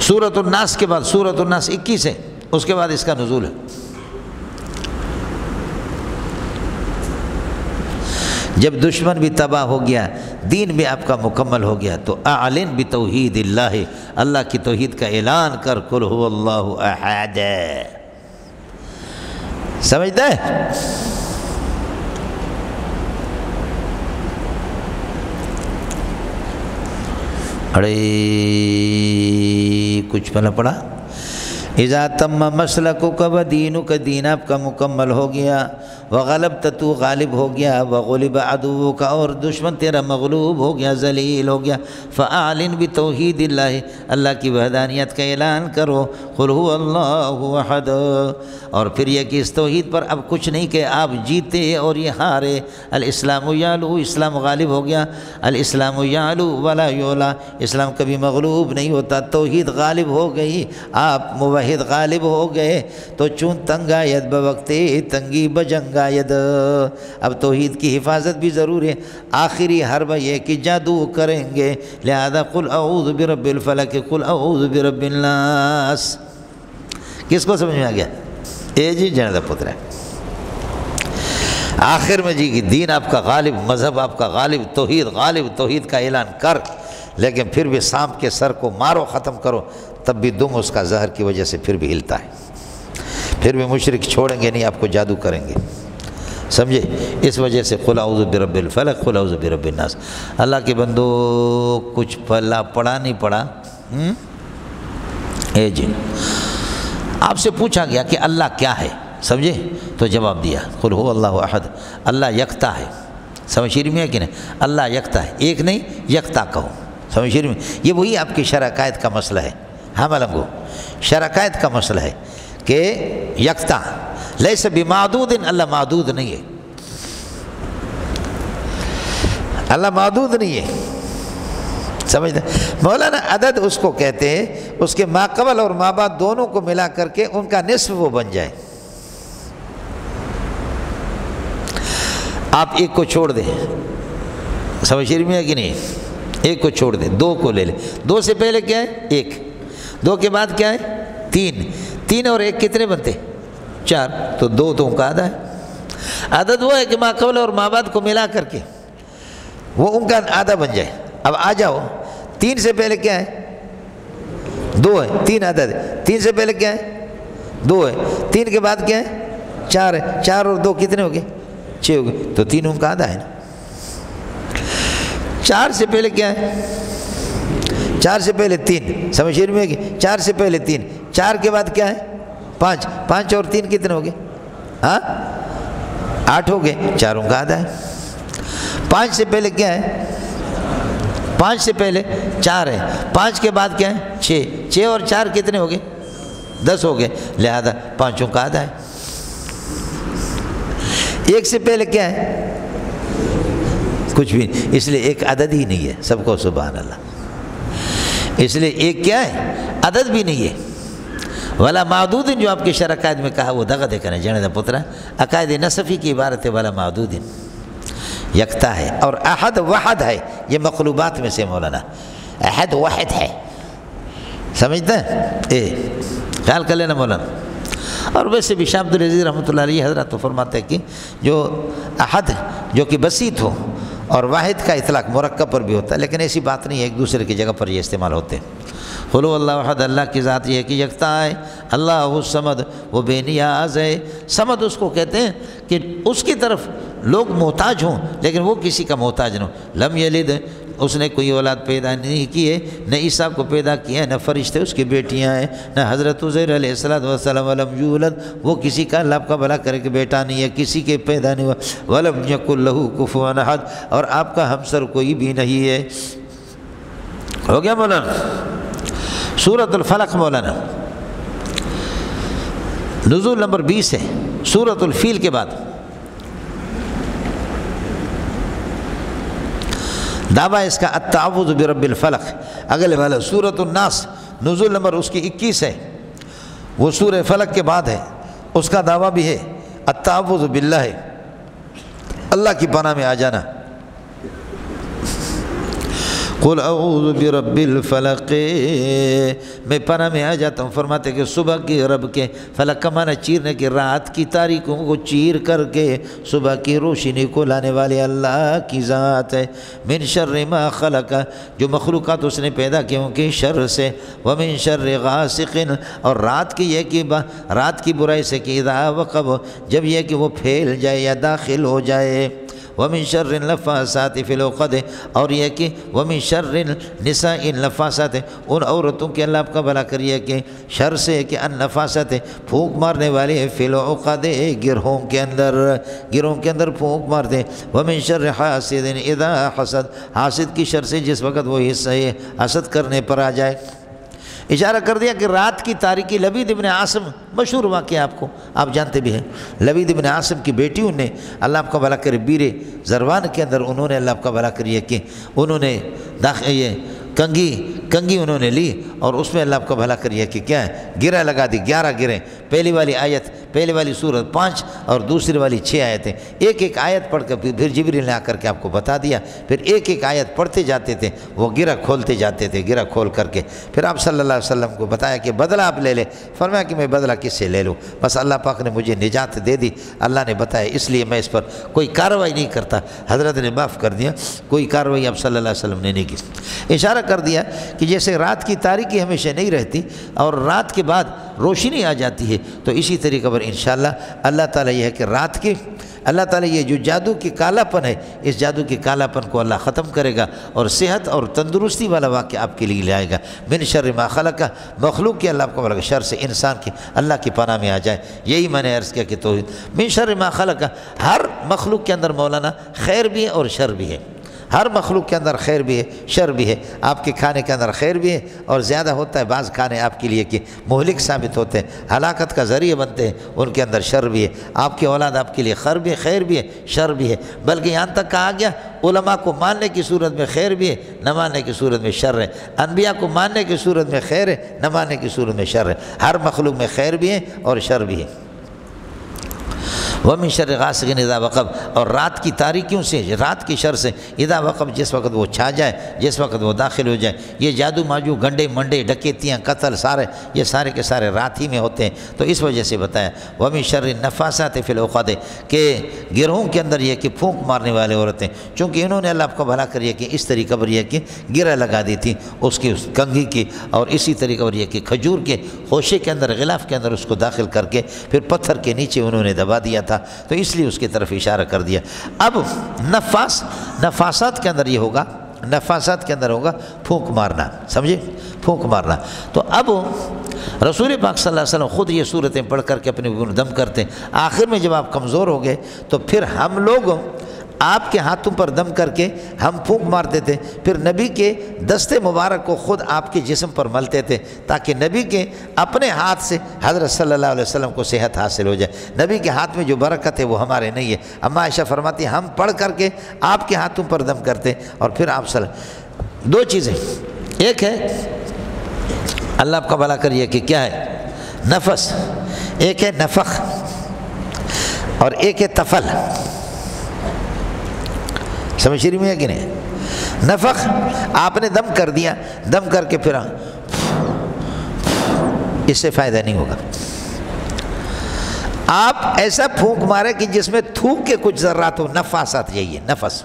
سورۃ الناس کے بعد، سورۃ الناس 21 ہے، اس کے بعد اس کا نزول ہے۔ جب دشمن بھی تباہ ہو گیا، دین بھی آپ کا مکمل ہو گیا، تو اعلن بتوحید اللہ، اللہ کی توحید کا اعلان کر، قل هو اللہ احد، سمجھتا ہے؟ ارے کچھ پہلا پڑھا، اذا تم مسلکک و دینک، دین آپ کا مکمل ہو گیا، وغلبت، تو غالب ہو گیا، وغلب عدوک، اور دشمن تیرا مغلوب ہو گیا، ذلیل ہو گیا، فاعلن بتوحید اللہ، اللہ کی وحدانیت کا اعلان کرو، قل هو اللہ احد، اور پھر یہ کہ اس توحید پر اب کچھ نہیں کہ آپ جیتے اور یہ ہارے، الاسلام یعلو، اسلام غالب ہو گیا، الاسلام یعلو ولا یعلا، اسلام کبھی مغلوب نہیں ہوتا، توحید غالب ہو گئی، آپ موحد غالب ہو گئے، تو چون تنگا ید بوقت تنگی بجنگا ید، اب توحید کی حفاظت بھی ضرور ہے، آخری حرب یہ کہ جادو کریں گے، لہذا قل اعوذ برب الفلق، قل اعوذ برب الناس، کس کو سمجھ میں آ گیا؟ اے جی جنید پتر ہے، آخر میں جی دین آپ کا غالب، مذہب آپ کا غالب، توحید غالب، توحید کا اعلان کر، لیکن پھر بھی سانپ کے سر کو مارو، ختم کرو، تب بھی دم اس کا زہر کی وجہ سے پھر بھی ہلتا ہے، پھر بھی مشرک چھوڑیں گے نہیں، آپ کو جادو کریں گے، سمجھے؟ اس وجہ سے قل اعوذ برب الفلق، قل اعوذ برب الناس۔ اللہ کے بندو کچھ پڑھا نہیں پڑھا؟ اے جی آپ سے پوچھا گیا کہ اللہ کیا ہے، سمجھے؟ تو جواب دیا، قل هو اللہ احد، اللہ یکتا ہے، سمجھ شریف میں ہے کہ نہیں؟ اللہ یکتا ہے، ایک نہیں یکتا کہو، سمجھ شریف میں؟ یہ وہی آپ کی شرع عقائد کا مسئلہ ہے، ہاں ملنگو، شرع عقائد کا مسئلہ ہے کہ یکتا، لیس بمعدود، اللہ معدود نہیں ہے، اللہ معدود نہیں ہے، سمجھتے؟ مولانا عدد اس کو کہتے ہیں اس کے ما قبل اور ما بعد دونوں کو ملا کر کے ان کا نصف وہ بن جائے، آپ ایک کو چھوڑ دیں، سمجھ شریف میں ہے کہ نہیں؟ ایک کو چھوڑ دیں، دو کو لے لیں، دو سے پہلے کیا ہے؟ ایک، دو کے بعد کیا ہے؟ تین، تین اور ایک کتنے بنتے؟ چار، تو دو تو ان کا آدھا ہے، عدد وہ ہے کہ ما قبل اور ما بعد کو ملا کر کے وہ ان کا آدھا بن جائے۔ اب آ جاؤ، تین سے پہلے کیا ہے؟ دو ہے، تین عدد ہے، تین سے پہلے کیا ہے؟ دو ہے، تین کے بعد کیا ہے؟ چار ہے، چار اور دو کتنے ہو گئے؟ چھ ہو گئے، تو تین ان کا آدھا ہے نا۔ چار سے پہلے کیا ہے؟ چار سے پہلے تین، سمجھ شریف میں ہے کہ چار سے پہلے تین، چار کے بعد کیا ہے؟ پانچ، پانچ اور تین کتنے ہو گئے؟ ہاں آٹھ ہو گئے، چاروں کا آدھا ہے۔ پانچ سے پہلے کیا ہے؟ پانچ سے پہلے چار ہے، پانچ کے بعد کیا ہے؟ چھ، چھ اور چار کتنے ہو گئے؟ 10 ہو گئے، لہذا پانچوں کا آدھا ہے۔ ایک سے پہلے کیا ہے؟ کچھ بھی نہیں، اس لیے ایک عدد ہی نہیں ہے، سب کو سبحان اللہ، اس لیے ایک کیا ہے؟ عدد بھی نہیں ہے۔ ولا معدود جو آپ کے شرع عقائد میں کہا وہ دغا دے کریں جنید پترا، عقائد نصفی کی عبارت ہے ولا معدود، یکتا ہے، اور احد وحد ہے، یہ مقلوبات میں سے مولانا، احد وحد ہے، سمجھتے ہیں؟ خیال کر لینا مولانا۔ اور ویسے بھی شاہ عبدالعزیز رحمۃ اللہ علیہ حضرت تو فرماتے ہیں کہ جو احد جو کہ بسیط ہو اور واحد کا اطلاق مرکب پر بھی ہوتا ہے، لیکن ایسی بات نہیں ہے، ایک دوسرے کی جگہ پر یہ استعمال ہوتے ہیں۔ قل هو اللہ احد، اللہ کی ذات یہ ہے کہ یکتا ہے، اللہ الصمد، وہ بے نیاز ہے۔ صمد اس کو کہتے ہیں کہ اس کی طرف لوگ محتاج ہوں لیکن وہ کسی کا محتاج نہ ہو۔ لم یلد، اس نے کوئی اولاد پیدا نہیں کی ہے، نہ عیسیٰ کو پیدا کیا ہے، نہ فرشتے اس کی بیٹیاں ہیں، نہ حضرت عزیر علیہ السلام ولم یولد، وہ کسی کا اللہ کا بھلا کرے کہ بیٹا نہیں ہے، کسی کے پیدا نہیں ہوا۔ ولم یکن لہ کفوا احد، اور آپ کا ہمسر کوئی بھی نہیں ہے۔ ہو گیا مولانا؟ سورۃ الفلق مولانا نزول نمبر 20 ہے، سورۃ الفیل کے بعد۔ دعویٰ اس کا التعوذ برب الفلق۔ اگلے والا سورۃ الناس نزول نمبر اس کی 21 ہے، وہ سورہ فلق کے بعد ہے، اس کا دعویٰ بھی ہے التعوذ باللہ، اللہ کی پناہ میں آ جانا۔ قل اعوذ برب الفلق، میں پناہ میں آ جاتا ہوں، فرماتے کہ صبح کی رب کے، فلق کا معنی چیرنے کی، رات کی تاریکوں کو چیر کر کے صبح کی روشنی کو لانے والے اللہ کی ذات ہے۔ من شر ما خلق، جو مخلوقات اس نے پیدا کی ان کے شر سے، ومن شر غاسق، اور رات کی یہ کہ رات کی برائی سے کہ اذا وقب، جب یہ کہ وہ پھیل جائے یا داخل ہو جائے، ومن شر النفاثات فی العقد، اور یہ کہ ومن شر النساء النفاثات، ان عورتوں کے اللہ آپ کا بھلا کریے کہ شر سے کہ النفاثات پھونک مارنے والے، فی العقد گرہوں کے اندر پھونک مارتے، ومن شر حاسد اذا حسد، حاسد کی شر سے جس وقت وہ حصہ حسد کرنے پر آ جائے۔ اشارہ کر دیا کہ رات کی تاریکی، لبید ابن عاصم مشہور واقعہ آپ جانتے بھی ہیں، لبید ابن عاصم کی بیٹیوں نے اللہ آپ کا بھلا کرے بیر زروان کے اندر انہوں نے اللہ آپ کا بھلا کریے کہ انہوں نے یہ کنگھی انہوں نے لی اور اس میں اللہ آپ کا بھلا کریے کہ کیا ہے، گرہ لگا دی، 11 گرہیں، پہلی والی آیت، پہلی والی سورت 5 اور دوسری والی 6 آیتیں، ایک آیت پڑھ کر پھر جبریل نے آ کر کے آپ کو بتا دیا، پھر ایک آیت پڑھتے جاتے تھے، وہ گرہ کھولتے جاتے تھے، گرہ کھول کر کے پھر آپ صلی اللہ علیہ وسلم کو بتایا کہ بدلہ آپ لے لے، فرمایا کہ میں بدلہ کس سے لے لوں، بس اللہ پاک نے مجھے نجات دے دی، اللہ نے بتایا، اس لیے میں اس پر کوئی کارروائی نہیں کرتا، حضرت نے معاف کر دیا، کوئی کارروائی آپ صلی اللہ علیہ وسلم نے نہیں کی۔ اشارہ کر دیا کہ جیسے رات کی تاریکی ہمیشہ نہیں رہتی اور رات کے بعد روشنی آ جاتی ہے، تو اسی طریقے پر انشاءاللہ اللہ تعالیٰ یہ ہے کہ رات کی اللہ تعالیٰ یہ جو جادو کی کالا پن ہے، اس جادو کی کالا پن کو اللہ ختم کرے گا اور صحت اور تندرستی والا واقعہ آپ کے لیے لائے گا۔ من شر ما خلق، مخلوق کی اللہ آپ کو بلکہ شر سے انسان کی اللہ کی پناہ میں آ جائے، یہی میں نے عرض کیا کہ توحید۔ من شر ما خلق، ہر مخلوق کے اندر مولانا خیر بھی ہے اور شر بھی ہے، ہر مخلوق کے اندر خیر بھی ہے شر بھی ہے، آپ کے کھانے کے اندر خیر بھی ہے اور زیادہ ہوتا ہے، بعض کھانے آپ کے لیے کہ مہلک ثابت ہوتے ہیں، ہلاکت کا ذریعہ بنتے ہیں، ان کے اندر شر بھی ہے، آپ کی اولاد آپ کے لیے خیر بھی ہے شر بھی ہے، بلکہ یہاں تک کہا گیا علماء کو ماننے کی صورت میں خیر بھی ہے، نہ ماننے کی صورت میں شر ہے، انبیاء کو ماننے کی صورت میں خیر ہے، نہ ماننے کی صورت میں شر ہے، ہر مخلوق میں خیر بھی ہے اور شر بھی ہے۔ وَمِن شَرِّ غَاسِقٍ إِذَا وَقَبَ، اور رات کی تاریکیوں سے، رات کی شر سے، اذا وقب جس وقت وہ چھا جائے، جس وقت وہ داخل ہو جائے، یہ جادو ماجو گنڈے منڈے ڈکیتیاں قتل سارے یہ سارے کے سارے رات ہی میں ہوتے ہیں، تو اس وجہ سے بتایا وَمِن شَرِّ النَّفَّاثَاتِ فِي الْعُقَدِ، کہ گرہوں کے اندر یہ کہ پھونک مارنے والے عورتیں، چونکہ انہوں نے اللہ آپ کو بھلا کریے کہ اس طریقے پر یہ کہ گرہ لگا دی تھی اس کی کنگھی کی، اور اسی طریقے پر یہ کہ کھجور کے خوشے کے اندر غلاف کے اندر اس کو داخل کر کے پھر پتھر کے نیچے انہوں نے دبا دیا تھا، تو اس لیے اس کی طرف اشارہ کر دیا۔ اب نفاسات کے اندر یہ ہوگا، نفاسات کے اندر ہوگا پھونک مارنا، سمجھے، پھونک مارنا۔ تو اب رسول پاک صلی اللہ علیہ وسلم خود یہ صورتیں پڑھ کر کے اپنے اوپر دم کرتے ہیں، آخر میں جب آپ کمزور ہو گئے تو پھر ہم لوگ آپ کے ہاتھوں پر دم کر کے ہم پھونک مارتے تھے، پھر نبی کے دستے مبارک کو خود آپ کے جسم پر ملتے تھے تاکہ نبی کے اپنے ہاتھ سے حضرت صلی اللہ علیہ وسلم کو صحت حاصل ہو جائے۔ نبی کے ہاتھ میں جو برکت ہے وہ ہمارے نہیں ہے۔ اما عائشہ فرماتی ہم پڑھ کر کے آپ کے ہاتھوں پر دم کرتے اور پھر آپ دو چیزیں، ایک ہے اللہ آپ کا بھلا کریے کہ کیا ہے نفس، ایک ہے نفخ اور ایک ہے تفل، سمجھ رہی میں ہے کہ نہیں؟ نفخ آپ نے دم کر دیا، دم کر کے پھر اس سے فائدہ نہیں ہوگا، آپ ایسا پھونک مارے کہ جس میں تھوک کے کچھ ذرات ہو، نفاسات یہی ہے نفس،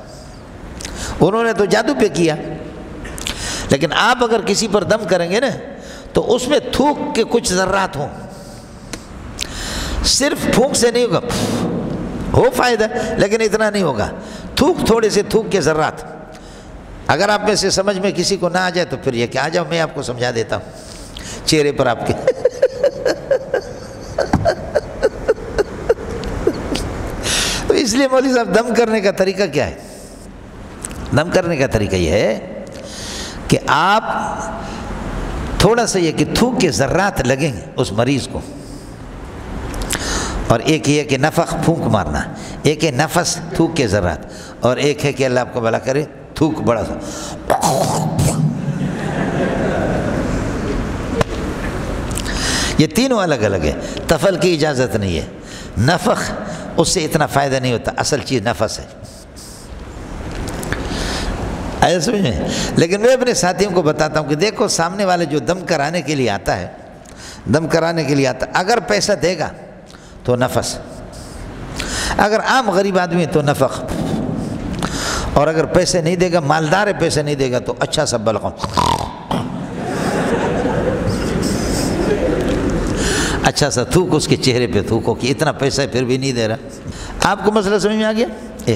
انہوں نے تو جادو پہ کیا، لیکن آپ اگر کسی پر دم کریں گے نا تو اس میں تھوک کے کچھ ذرات ہوں، صرف پھونک سے نہیں ہوگا، ہو فائدہ لیکن اتنا نہیں ہوگا، تھوک تھوڑے سے تھوک کے ذرات۔ اگر آپ میں سے سمجھ میں کسی کو نہ آ جائے تو پھر یہ کہ آ جاؤ میں آپ کو سمجھا دیتا ہوں چہرے پر آپ کے۔ تو اس لیے مولوی صاحب دم کرنے کا طریقہ کیا ہے؟ دم کرنے کا طریقہ یہ ہے کہ آپ تھوڑا سا یہ کہ تھوک کے ذرات لگیں گے اس مریض کو، اور ایک یہ کہ نفخ پھونک مارنا، ایک ہے نفس تھوک کے ذرات، اور ایک ہے کہ اللہ آپ کو بھلا کرے تھوک بڑا سا۔ یہ تینوں الگ الگ ہے، تفل کی اجازت نہیں ہے۔ نفخ اس سے اتنا فائدہ نہیں ہوتا، اصل چیز نفس ہے، ایسا سمجھ میں۔ لیکن میں اپنے ساتھیوں کو بتاتا ہوں کہ دیکھو سامنے والے جو دم کرانے کے لیے آتا ہے، دم کرانے کے لیے آتا، اگر پیسہ دے گا تو نفس، اگر عام غریب آدمی ہے تو نفخ، اور اگر پیسے نہیں دے گا، مالدار ہے پیسے نہیں دے گا تو اچھا سا بلغم، اچھا سا تھوک اس کے چہرے پہ تھوکو کہ اتنا پیسہ پھر بھی نہیں دے رہا۔ آپ کو مسئلہ سمجھ میں آ گیا؟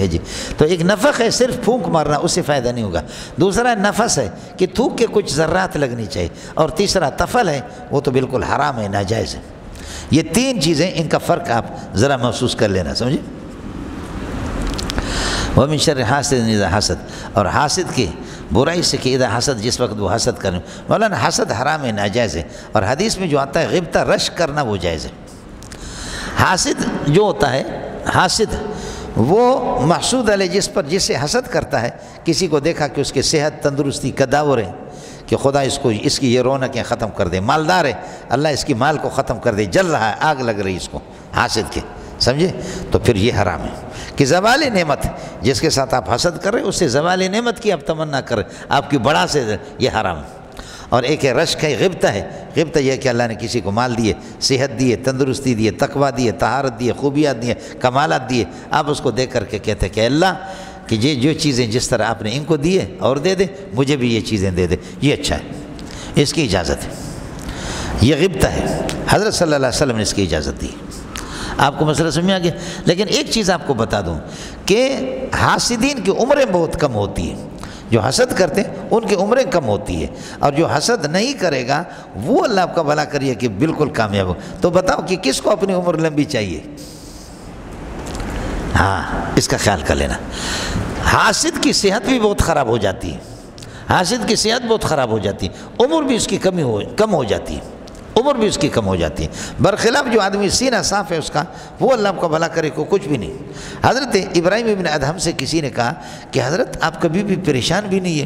جی، تو ایک نفخ ہے صرف پھونک مارنا، اس سے فائدہ نہیں ہوگا۔ دوسرا نفس ہے کہ تھوک کے کچھ ذرات لگنی چاہیے، اور تیسرا تفل ہے، وہ تو بالکل حرام ہے، ناجائز ہے۔ یہ تین چیزیں، ان کا فرق آپ ذرا محسوس کر لینا، سمجھے؟ وَمِن شَرِّ حَاسِدٍ إِذَا حَسَدَ، اور حاسد کی برائی سے کہ اذا حسد، جس وقت وہ حسد کریں۔ مولانا حسد حرام ہے، ناجائز ہے، اور حدیث میں جو آتا ہے غبطہ رش کرنا وہ جائز ہے۔ حاسد جو ہوتا ہے، حاسد وہ محسود علیہ جسے حسد کرتا ہے، کسی کو دیکھا کہ اس کے صحت تندرستی کداور ہے، کہ خدا اس کی یہ رونقیں ختم کر دے، مالدار ہے اللہ اس کی مال کو ختم کر دے، جل رہا ہے، آگ لگ رہی اس کو حاسد کے، سمجھے؟ تو پھر یہ حرام ہے۔ کہ زوال نعمت، جس کے ساتھ آپ حسد کر رہے اس سے زوال نعمت کی آپ تمنا کر رہے، آپ کی بڑا سے، یہ حرام ہے۔ اور ایک ہے رشک ہے، غبطہ ہے، غبطہ یہ کہ اللہ نے کسی کو مال دیے، صحت دیے، تندرستی دیے، تقویٰ دیے، طہارت دیے، خوبیات دیے، کمالات دیے، آپ اس کو دیکھ کر کے کہتے کہ اللہ کہ یہ جو چیزیں جس طرح آپ نے ان کو دیے اور دے دے، مجھے بھی یہ چیزیں دے دے، یہ اچھا ہے، اس کی اجازت ہے، یہ غبطہ ہے۔ حضرت صلی اللہ علیہ وسلم نے اس کی اجازت دی۔ آپ کو مسئلہ سمجھ میں آ گیا؟ لیکن ایک چیز آپ کو بتا دوں کہ حاسدین کی عمریں بہت کم ہوتی ہیں، جو حسد کرتے ہیں ان کی عمریں کم ہوتی ہے، اور جو حسد نہیں کرے گا وہ اللہ آپ کا بھلا کریے کہ بالکل کامیاب ہو۔ تو بتاؤ کہ کس کو اپنی عمر لمبی چاہیے؟ ہاں، اس کا خیال کر لینا۔ حاسد کی صحت بھی بہت خراب ہو جاتی ہے، حاسد کی صحت بہت خراب ہو جاتی ہے، عمر بھی اس کی کم ہو جاتی ہے، عمر بھی اس کی کم ہو جاتی ہے۔ برخلاف جو آدمی سینہ صاف ہے اس کا، وہ اللہ آپ کا بھلا کرے کو کچھ بھی نہیں۔ حضرت ابراہیم ابن ادہم سے کسی نے کہا کہ حضرت آپ کبھی بھی پریشان بھی نہیں ہے،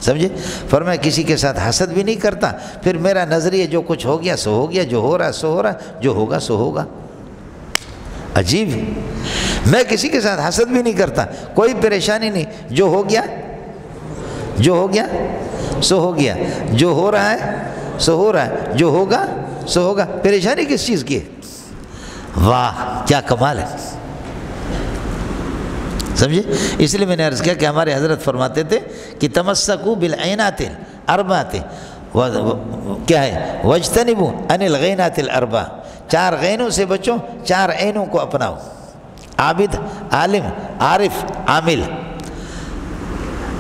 سمجھے؟ فرمایا کسی کے ساتھ حسد بھی نہیں کرتا، پھر میرا نظریہ جو کچھ ہو گیا سو ہو گیا، جو ہو رہا سو ہو رہا، جو ہوگا سو ہوگا۔ عجیب ہے، میں کسی کے ساتھ حسد بھی نہیں کرتا، کوئی پریشانی نہیں، جو ہو گیا سو ہو گیا، جو ہو رہا ہے سو ہو رہا ہے، جو ہوگا سو ہوگا، پریشانی کس چیز کی ہے؟ واہ کیا کمال ہے، سمجھے؟ اس لیے میں نے عرض کیا کہ ہمارے حضرت فرماتے تھے کہ تمسکوا بالعینات الاربعۃ، کیا ہے؟ واجتنبوا عن الغینات الاربع، 4 غینوں سے بچو، 4 عینوں کو اپناؤ، عابد، عالم، عارف، عامل۔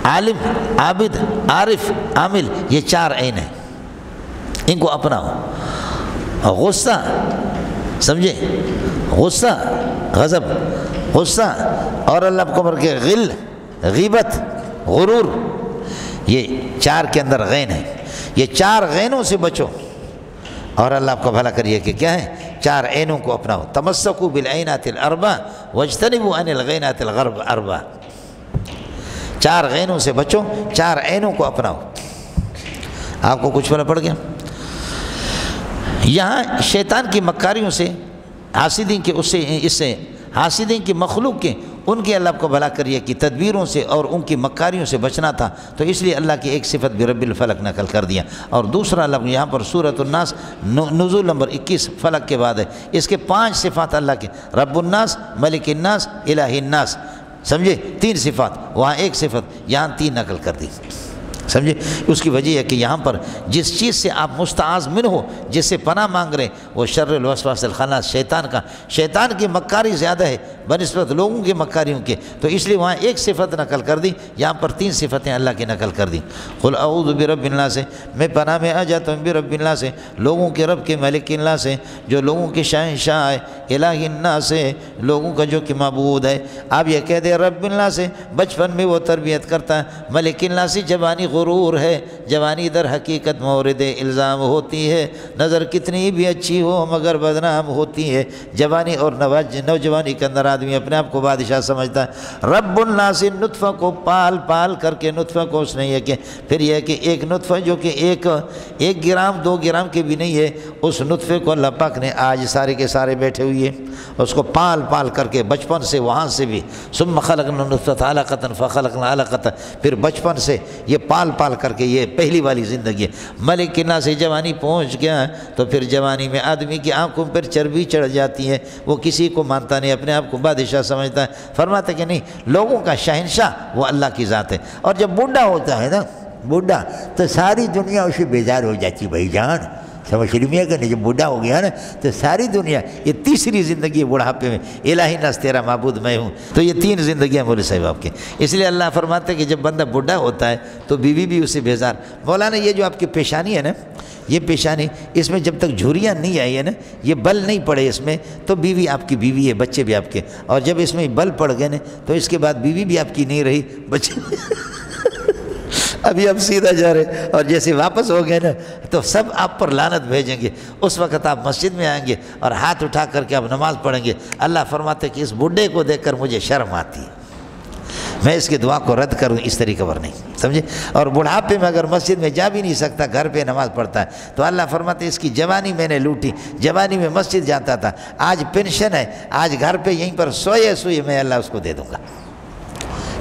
عالم، عابد، عارف، عامل، یہ 4 عین ہیں، ان کو اپناؤ۔ غصہ، سمجھے؟ غصہ، غضب، غصہ، اور اللہ کو کے غل، غیبت، غرور، یہ 4 کے اندر غین ہے، یہ 4 غینوں سے بچو، اور اللہ آپ کو بھلا کریے کہ کیا ہے؟ 4 عینوں کو اپناؤ۔ تمسکوا بالعینات الاربع واجتنبوا عن الغینات الاربع، 4 غینوں سے بچو، 4 عینوں کو اپناؤ۔ آپ کو کچھ پتہ پڑ گیا؟ یہاں شیطان کی مکاریوں سے، حاسدین کے اس سے حاسدین کی مخلوق کے، ان کی اللہ کو بھلا کریے کہ تدبیروں سے اور ان کی مکاریوں سے بچنا تھا، تو اس لیے اللہ کی ایک صفت برب الفلق نقل کر دیا، اور دوسرا اللہ یہاں پر سورۃ الناس نزول نمبر 21 فلق کے بعد ہے، اس کے 5 صفات اللہ کے، رب الناس، ملک الناس، الہ الناس، سمجھے؟ 3 صفات، وہاں 1 صفت، یہاں 3 نقل کر دی، سمجھے؟ اس کی وجہ ہے کہ یہاں پر جس چیز سے آپ مستعاذ من ہو، جس سے پناہ مانگ رہے وہ شر الوسواس الخناس، شیطان کا، شیطان کی مکاری زیادہ ہے بنسبت لوگوں کی مکاریوں کے، تو اس لیے وہاں 1 صفت نقل کر دی، یہاں پر 3 صفتیں اللہ کی نقل کر دی۔ قل اعوذ برب الناس، میں پناہ میں آ جاتا ہوں برب الناس سے، لوگوں کے رب کے ملک اللہ سے، جو لوگوں کے شہنشاہ ہے، الہ الناس ہے، لوگوں کا جو کہ معبود ہے۔ آپ یہ کہہ دیں رب الناس سے، بچپن میں وہ تربیت کرتا ہے، ملک الناس جوانی غرور ہے، جوانی در حقیقت مورد الزام ہوتی ہے، نظر کتنی بھی اچھی ہو مگر بدنام ہوتی ہے۔ جوانی اور نوجوانی کے اندر آدمی اپنے آپ کو بادشاہ سمجھتا ہے۔ رب الناس، نطفہ کو پال پال کر کے، نطفہ کو اس نے یہ کہ پھر یہ کہ ایک نطفہ جو کہ ایک گرام 2 گرام کے بھی نہیں ہے، اس نطفے کو اللہ پاک نے آج سارے کے سارے بیٹھے ہوئے اس کو پال پال کر کے بچپن سے، وہاں سے بھی ثم خلقنا النطفۃ علقۃ فخلقنا علقۃ، پھر بچپن سے یہ پال پال کر کے یہ پہلی والی زندگی ہے۔ ملک الناس سے جوانی پہنچ گیا تو پھر جوانی میں آدمی کی آنکھوں پر چربی چڑھ جاتی ہے، وہ کسی کو مانتا نہیں، اپنے آپ کو بادشاہ سمجھتا ہے۔ فرماتا ہے کہ نہیں، لوگوں کا شہنشاہ وہ اللہ کی ذات ہے۔ اور جب بوڑھا ہوتا ہے نا، بوڑھا، تو ساری دنیا اسے بیزار ہو جاتی ہے، بھائی جان سمجھ رہی ہے کہ نہیں؟ جب بوڑھا ہو گیا نا تو ساری دنیا، یہ تیسری زندگی ہے بڑھاپے میں، الہی ناس تیرا معبود میں ہوں۔ تو یہ 3 زندگیاں مولوی صاحب آپ کے، اس لیے اللہ فرماتے ہیں کہ جب بندہ بوڑھا ہوتا ہے تو بیوی بھی اسے بیزار۔ مولانا یہ جو آپ کی پیشانی ہے نا، یہ پیشانی، اس میں جب تک جھریاں نہیں آئی ہے نا، یہ بل نہیں پڑے اس میں، تو بیوی آپ کی بیوی ہے، بچے بھی آپ کے، اور جب اس میں بل پڑ گئے نا تو اس کے بعد بیوی بھی آپ کی نہیں رہی، بچے ابھی آپ سیدھا جا رہے، اور جیسے واپس ہو گئے نا تو سب آپ پر لعنت بھیجیں گے۔ اس وقت آپ مسجد میں آئیں گے اور ہاتھ اٹھا کر کے آپ نماز پڑھیں گے۔ اللہ فرماتے کہ اس بڈھے کو دیکھ کر مجھے شرم آتی ہے، میں اس کی دعا کو رد کروں، اس طریقے پر نہیں، سمجھے؟ اور بڑھاپے میں اگر مسجد میں جا بھی نہیں سکتا، گھر پہ نماز پڑھتا ہے، تو اللہ فرماتے اس کی جوانی میں نے لوٹی، جوانی میں مسجد جاتا تھا، آج پینشن ہے، آج گھر پہ یہیں پر سوئے میں اللہ اس کو دے دوں گا،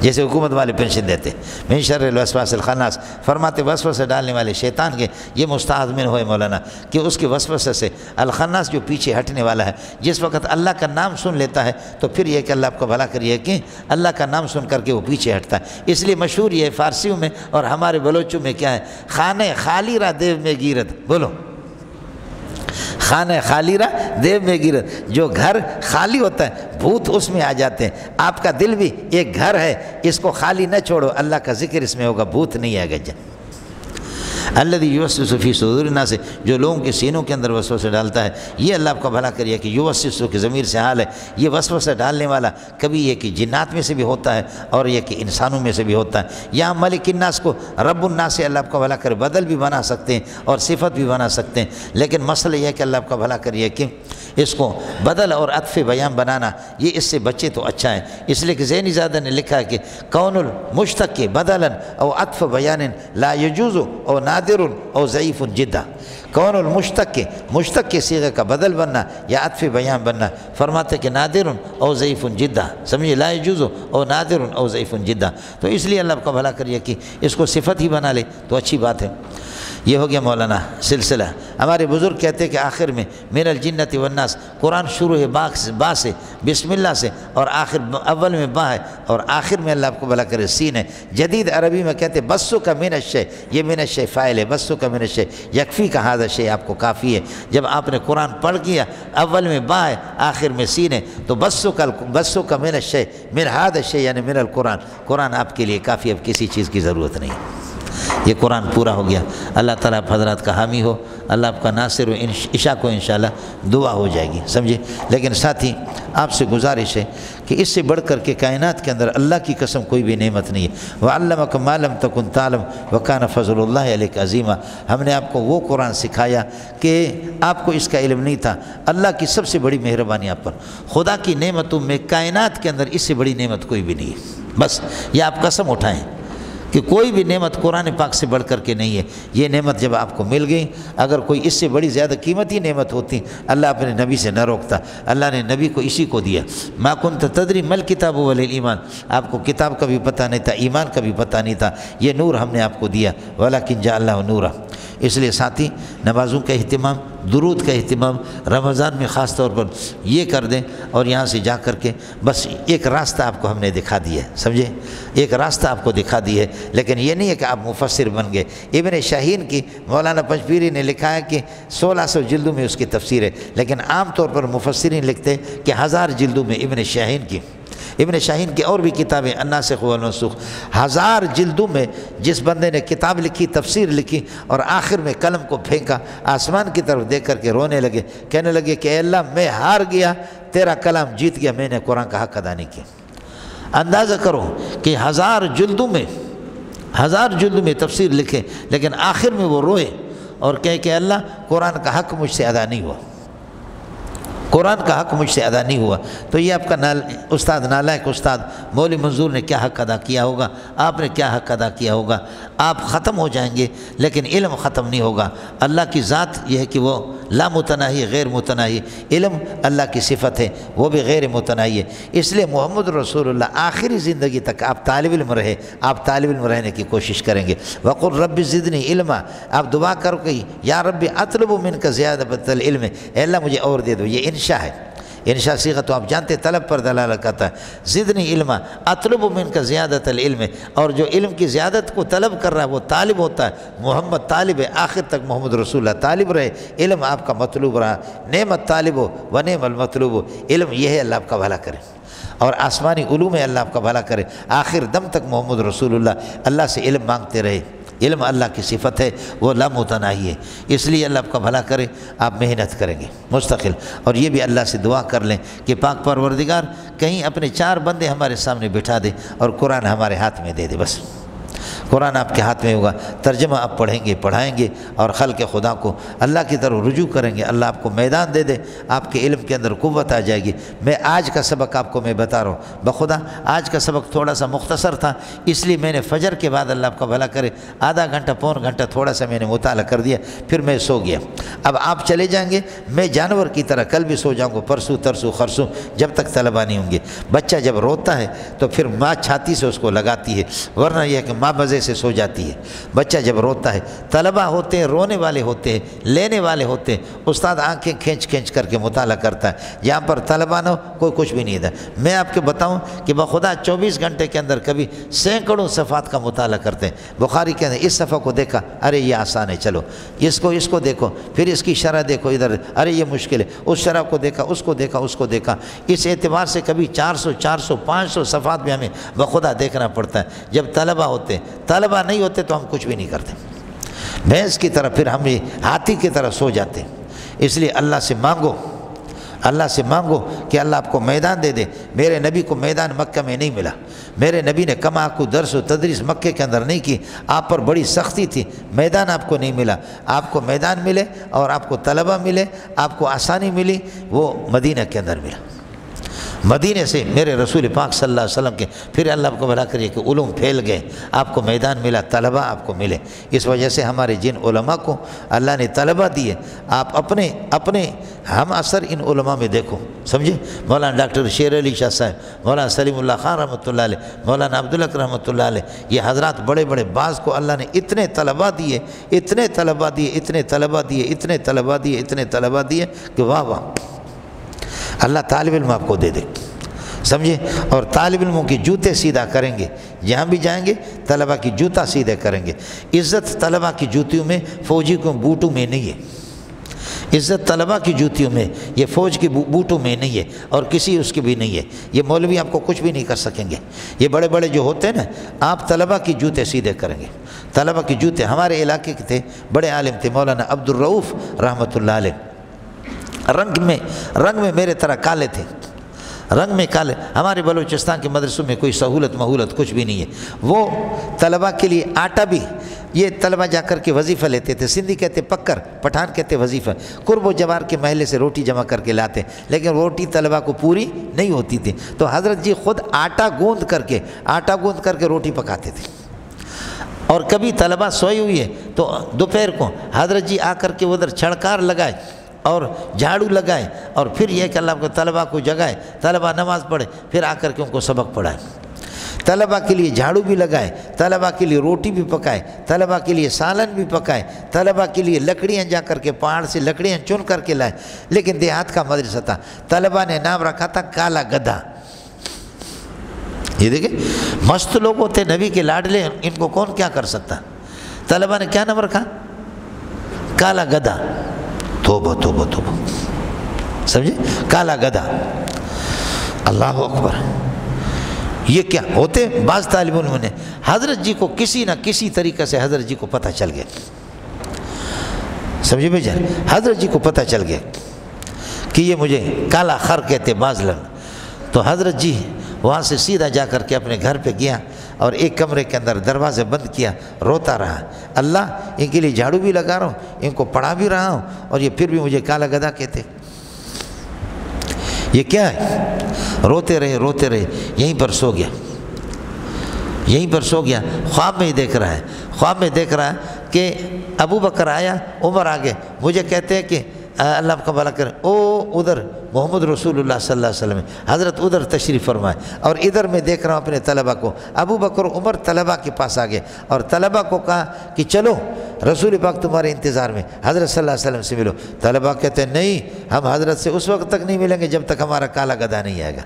جیسے حکومت والے پینشن دیتے۔ من شر الوسواس الخناس، فرماتے وسوسہ ڈالنے والے شیطان کے، یہ مستعاذ من ہوئے مولانا کہ اس کے وسوسے سے، الخناس جو پیچھے ہٹنے والا ہے، جس وقت اللہ کا نام سن لیتا ہے تو پھر یہ کہ اللہ آپ کو بھلا کریے کہ اللہ کا نام سن کر کے وہ پیچھے ہٹتا ہے۔ اس لیے مشہور یہ فارسیوں میں اور ہمارے بلوچوں میں کیا ہے، خانہ خالی را دیو میں گیرت، بولو خانہ خالی را دیو میں گیرت، جو گھر خالی ہوتا ہے بھوت اس میں آ جاتے ہیں۔ آپ کا دل بھی ایک گھر ہے، اس کو خالی نہ چھوڑو، اللہ کا ذکر اس میں ہوگا، بھوت نہیں آئے گا۔ الذی یوسوس فی صدور الناس، جو لوگوں کے سینوں کے اندر وسوسہ ڈالتا ہے، یہ اللہ آپ کا بھلا کریے کہ یوسوس کی ضمیر سے حال ہے، یہ وسوسہ ڈالنے والا کبھی یہ کہ جنات میں سے بھی ہوتا ہے اور یہ کہ انسانوں میں سے بھی ہوتا ہے۔ یہاں ملک الناس کو رب الناس سے اللہ آپ کا بھلا کرے بدل بھی بنا سکتے ہیں اور صفت بھی بنا سکتے ہیں، لیکن مسئلہ یہ ہے کہ اللہ آپ کا بھلا کریے کہ اس کو بدل اور عطف بیان بنانا، یہ اس سے بچے تو اچھا ہے۔ اس لیے کہ ذہنی زادہ نے لکھا ہے کہ کون المشتق کے بدلا او عطف بیان لا یجوز او نادر او ضعیف جدا، کون مشتق کے صیغے کا بدل بننا یا عطف بیان بننا، فرماتے کہ نادر او ضعیف جدا، سمجھے، لا یجوز او نادر او ضعیف جدا، تو اس لیے اللہ آپ کا بھلا کریے کہ اس کو صفت ہی بنا لے تو اچھی بات ہے۔ یہ ہو گیا مولانا سلسلہ۔ ہمارے بزرگ کہتے ہیں کہ آخر میں من الجنت والناس، قرآن شروع ہے با سے، بسم اللہ سے، اور آخر اول میں با ہے اور آخر میں اللہ آپ کو بھلا کرے سین ہے۔ جدید عربی میں کہتے ہیں بسو کا من الشے، یہ من الشے فاعل ہے، بسو کا من الشے یکفی کا ہذا شے، آپ کو کافی ہے۔ جب آپ نے قرآن پڑھ کیا، اول میں با ہے آخر میں سین ہے، تو بسو کا من الشے، من ہذا الشے یعنی من القرآن، قرآن آپ کے لیے کافی، اب کسی چیز کی ضرورت نہیں ہے۔ یہ قرآن پورا ہو گیا۔ اللہ تعالیٰ آپ حضرات کا حامی ہو، اللہ آپ کا ناصر ہو، عشاء کو انشاءاللہ دعا ہو جائے گی، سمجھے۔ لیکن ساتھی آپ سے گزارش ہے کہ اس سے بڑھ کر کے کائنات کے اندر اللہ کی قسم کوئی بھی نعمت نہیں ہے۔ وَعَلَّمَكَ مَا لَمْ تَكُنْ تَعْلَمْ وَكَانَ فَضْلُ اللَّهِ عَلَيْكَ عَظِيمًا، ہم نے آپ کو وہ قرآن سکھایا کہ آپ کو اس کا علم نہیں تھا۔ اللہ کی سب سے بڑی مہربانی آپ پر، خدا کی نعمتوں میں کائنات کے اندر اس سے بڑی نعمت کوئی بھی نہیں ہے۔ بس یہ آپ قسم اٹھائیں کہ کوئی بھی نعمت قرآن پاک سے بڑھ کر کے نہیں ہے۔ یہ نعمت جب آپ کو مل گئی، اگر کوئی اس سے بڑی زیادہ قیمتی نعمت ہوتی اللہ اپنے نبی سے نہ روکتا، اللہ نے نبی کو اسی کو دیا۔ ما کنت تدری مل کتاب ولا ایمان، آپ کو کتاب کا بھی پتہ نہیں تھا، ایمان کا بھی پتہ نہیں تھا، یہ نور ہم نے آپ کو دیا۔ ولکن جعلناہ نورا، اس لیے ساتھی نمازوں کا اہتمام، درود کا اہتمام رمضان میں خاص طور پر یہ کر دیں، اور یہاں سے جا کر کے بس ایک راستہ آپ کو ہم نے دکھا دیا ہے، سمجھے، ایک راستہ آپ کو دکھا دیا ہے، لیکن یہ نہیں ہے کہ آپ مفسر بن گئے۔ ابن شاہین کی مولانا پنجپیری نے لکھا ہے کہ 1600 جلدوں میں اس کی تفسیر ہے، لیکن عام طور پر مفسرین لکھتے ہیں کہ 1000 جلدوں میں ابن شاہین کی اور بھی کتابیں الناسخ والمنسوخ 1000 جلدوں میں جس بندے نے کتاب لکھی، تفسیر لکھی، اور آخر میں قلم کو پھینکا، آسمان کی طرف دیکھ کر کے رونے لگے، کہنے لگے کہ اے اللہ میں ہار گیا، تیرا کلام جیت گیا، میں نے قرآن کا حق ادا نہیں کیا۔ اندازہ کرو کہ 1000 جلدوں میں تفسیر لکھے، لیکن آخر میں وہ روئے اور کہے کہ اللہ قرآن کا حق مجھ سے ادا نہیں ہوا، قرآن کا حق مجھ سے ادا نہیں ہوا۔ تو یہ آپ کا استاد نالائق استاد مولوی منظور نے کیا حق ادا کیا ہوگا، آپ نے کیا حق ادا کیا ہوگا۔ آپ ختم ہو جائیں گے لیکن علم ختم نہیں ہوگا۔ اللہ کی ذات یہ ہے کہ وہ لا متناہی، غیر متناہی، علم اللہ کی صفت ہے، وہ بھی غیر متناہی ہے۔ اس لیے محمد رسول اللہ آخری زندگی تک آپ طالب علم رہے، آپ طالب علم رہنے کی کوشش کریں گے۔ وقل رب زدنی علما، آپ دعا کرو کہ یا رب اطلب منک زیادۃ العلم، اے اللہ مجھے اور دے دو۔ یہ انشاء ہے، انشاء صیغہ تو آپ جانتے طلب پر دلالت کرتا ہے۔ زدنی علما اطلب منک زیادۃ العلم، اور جو علم کی زیادت کو طلب کر رہا ہے وہ طالب ہوتا ہے۔ محمد طالب ہے، آخر تک محمد رسول اللہ طالب رہے، علم آپ کا مطلوب رہا۔ نعم الطالب و نعم المطلوب، علم یہ ہے، اللہ آپ کا بھلا کرے، اور آسمانی علوم ہے، اللہ آپ کا بھلا کرے۔ آخر دم تک محمد رسول اللہ سے علم مانگتے رہے۔ علم اللہ کی صفت ہے، وہ لا متناہی ہے، اس لیے اللہ آپ کا بھلا کرے۔ آپ محنت کریں گے مستقل، اور یہ بھی اللہ سے دعا کر لیں کہ پاک پروردگار کہیں اپنے 4 بندے ہمارے سامنے بٹھا دے اور قرآن ہمارے ہاتھ میں دے دے۔ بس قرآن آپ کے ہاتھ میں ہوگا، ترجمہ آپ پڑھیں گے، پڑھائیں گے، اور خلق خدا کو اللہ کی طرف رجوع کریں گے۔ اللہ آپ کو میدان دے دے، آپ کے علم کے اندر قوت آ جائے گی۔ میں آج کا سبق آپ کو میں بتا رہا ہوں، بخدا آج کا سبق تھوڑا سا مختصر تھا، اس لیے میں نے فجر کے بعد اللہ آپ کا بھلا کرے آدھا گھنٹہ پون گھنٹہ تھوڑا سا میں نے مطالعہ کر دیا، پھر میں سو گیا۔ اب آپ چلے جائیں گے، میں جانور کی طرح کل بھی سو جاؤں گا، پرسوں ترسوں خرسوں، جب تک طلبہ نہیں ہوں گے۔ بچہ جب روتا ہے تو پھر ماں چھاتی سے اس کو لگاتی ہے، ورنہ یہ ہے کہ ماں مزے سے سو جاتی ہے۔ بچہ جب روتا ہے، طلبہ ہوتے ہیں رونے والے ہوتے ہیں، لینے والے ہوتے ہیں، استاد آنکھیں کھینچ کر کے مطالعہ کرتا ہے۔ جہاں پر طلبہ نہ ہو کوئی کچھ بھی نہیں تھا۔ میں آپ کو بتاؤں کہ بخدا 24 گھنٹے کے اندر کبھی سینکڑوں صفحات کا مطالعہ کرتے ہیں۔ بخاری کے اندر اس صفحہ کو دیکھا، ارے یہ آسان ہے، چلو اس کو دیکھو، پھر اس کی شرح دیکھو، ادھر ارے یہ مشکل ہے، اس شرح کو دیکھا، اس کو دیکھا۔ اس اعتبار سے کبھی 400 500 صفحات میں ہمیں بخدا دیکھنا پڑتا ہے۔ جب طلبہ ہوتے ہیں، طلبہ نہیں ہوتے تو ہم کچھ بھی نہیں کرتے، بھینس کی طرح، پھر ہم ہاتھی کی طرح سو جاتے ہیں۔ اس لیے اللہ سے مانگو کہ اللہ آپ کو میدان دے دے۔ میرے نبی کو میدان مکہ میں نہیں ملا، میرے نبی نے کما کو درس و تدریس مکے کے اندر نہیں کی، آپ پر بڑی سختی تھی، میدان آپ کو نہیں ملا۔ آپ کو میدان ملے اور آپ کو طلبہ ملے، آپ کو آسانی ملی، وہ مدینہ کے اندر ملا۔ مدینے سے میرے رسول پاک صلی اللہ علیہ وسلم کے پھر اللہ آپ کو بھلا کریے کہ علوم پھیل گئے، آپ کو میدان ملا، طلبہ آپ کو ملے۔ اس وجہ سے ہمارے جن علماء کو اللہ نے طلبہ دیے، آپ اپنے ہم اثر ان علماء میں دیکھو، سمجھے۔ مولانا ڈاکٹر شیر علی شاہ صاحب، مولانا سلیم اللہ خان رحمۃ اللہ علیہ، مولانا عبدالحق رحمۃ اللہ علیہ، یہ حضرات بڑے بعض کو اللہ نے اتنے طلبہ دیے کہ واہ واہ، اللہ طالب علم آپ کو دے دے، سمجھے۔ اور طالب علموں کی جوتے سیدھا کریں گے، جہاں بھی جائیں گے طلبہ کی جوتا سیدھے کریں گے۔ عزت طلبہ کی جوتیوں میں، فوجی کو بوٹوں میں نہیں ہے۔ عزت طلبہ کی جوتیوں میں، یہ فوج کی بوٹوں میں نہیں ہے، اور کسی اس کی بھی نہیں ہے۔ یہ مولوی آپ کو کچھ بھی نہیں کر سکیں گے۔ یہ بڑے جو ہوتے ہیں نا، آپ طلبہ کی جوتے سیدھے کریں گے۔ طلبہ کی جوتے ہمارے علاقے کے تھے، بڑے عالم تھے، مولانا عبدالرؤوف رحمۃ اللہ علیہ، رنگ میں میرے طرح کالے تھے، رنگ میں کالے۔ ہمارے بلوچستان کے مدرسوں میں کوئی سہولت کچھ بھی نہیں ہے۔ وہ طلبہ کے لیے آٹا بھی، یہ طلبہ جا کر کے وظیفہ لیتے تھے، سندھی کہتے پکر، پٹھان کہتے وظیفہ، قرب و جوار کے محلے سے روٹی جمع کر کے لاتے، لیکن روٹی طلبہ کو پوری نہیں ہوتی تھی، تو حضرت جی خود آٹا گوندھ کر کے روٹی پکاتے تھے۔ اور کبھی طلبہ سوئی ہوئی ہے تو دوپہر کو حضرت جی آ کر کے ادھر چھڑکار لگائے اور جھاڑو لگائے، اور پھر یہ کہ اللہ کو طلبہ کو جگائے، طلبہ نماز پڑھے، پھر آ کر کے ان کو سبق پڑھائے۔ طلبہ کے لیے جھاڑو بھی لگائے، طلبہ کے لیے روٹی بھی پکائے، طلبہ کے لیے سالن بھی پکائے، طلبہ کے لیے لکڑیاں جا کر کے پہاڑ سے لکڑیاں چن کر کے لائے۔ لیکن دیہات کا مدرسہ تھا، طلبہ نے نام رکھا تھا کالا گدھا۔ یہ دیکھیں مست لوگ ہوتے، نبی کے لاڈلے، ان کو کون کیا کر سکتا۔ طلبہ نے کیا نام رکھا؟ کالا گدھا۔ توبہ توبہ توبہ، سمجھے؟ کالا گدھا۔ اللہ اکبر۔ یہ کیا ہوتے؟ بعض طالب علموں نے حضرت جی کو کسی نہ کسی طریقے سے حضرت جی کو پتہ چل گیا، سمجھے بھائی جان؟ حضرت جی کو پتہ چل گیا کہ یہ مجھے کالا خر کہتے بعض لوگ۔ تو حضرت جی وہاں سے سیدھا جا کر کے اپنے گھر پہ گیا اور ایک کمرے کے اندر دروازے بند کیا، روتا رہا، اللہ ان کے لیے جھاڑو بھی لگا رہا ہوں، ان کو پڑھا بھی رہا ہوں، اور یہ پھر بھی مجھے کالا گدھا کہتے۔ یہ کیا ہے؟ روتے رہے روتے رہے، یہیں پر سو گیا، یہیں پر سو گیا۔ خواب میں ہی دیکھ رہا ہے، خواب میں دیکھ رہا ہے کہ ابو بکر آیا، عمر آگے، مجھے کہتے ہیں کہ اللہ آپ کا بھلا کرے، او ادھر محمد رسول اللہ صلی اللہ علیہ وسلم، حضرت ادھر تشریف فرمائے، اور ادھر میں دیکھ رہا ہوں اپنے طلبہ کو۔ ابو بکر عمر طلبہ کے پاس آگے اور طلبہ کو کہا کہ چلو رسول پاک تمہارے انتظار میں، حضرت صلی اللہ علیہ وسلم سے ملو۔ طلبہ کہتے ہیں نہیں، ہم حضرت سے اس وقت تک نہیں ملیں گے جب تک ہمارا کالا گدھا نہیں آئے گا۔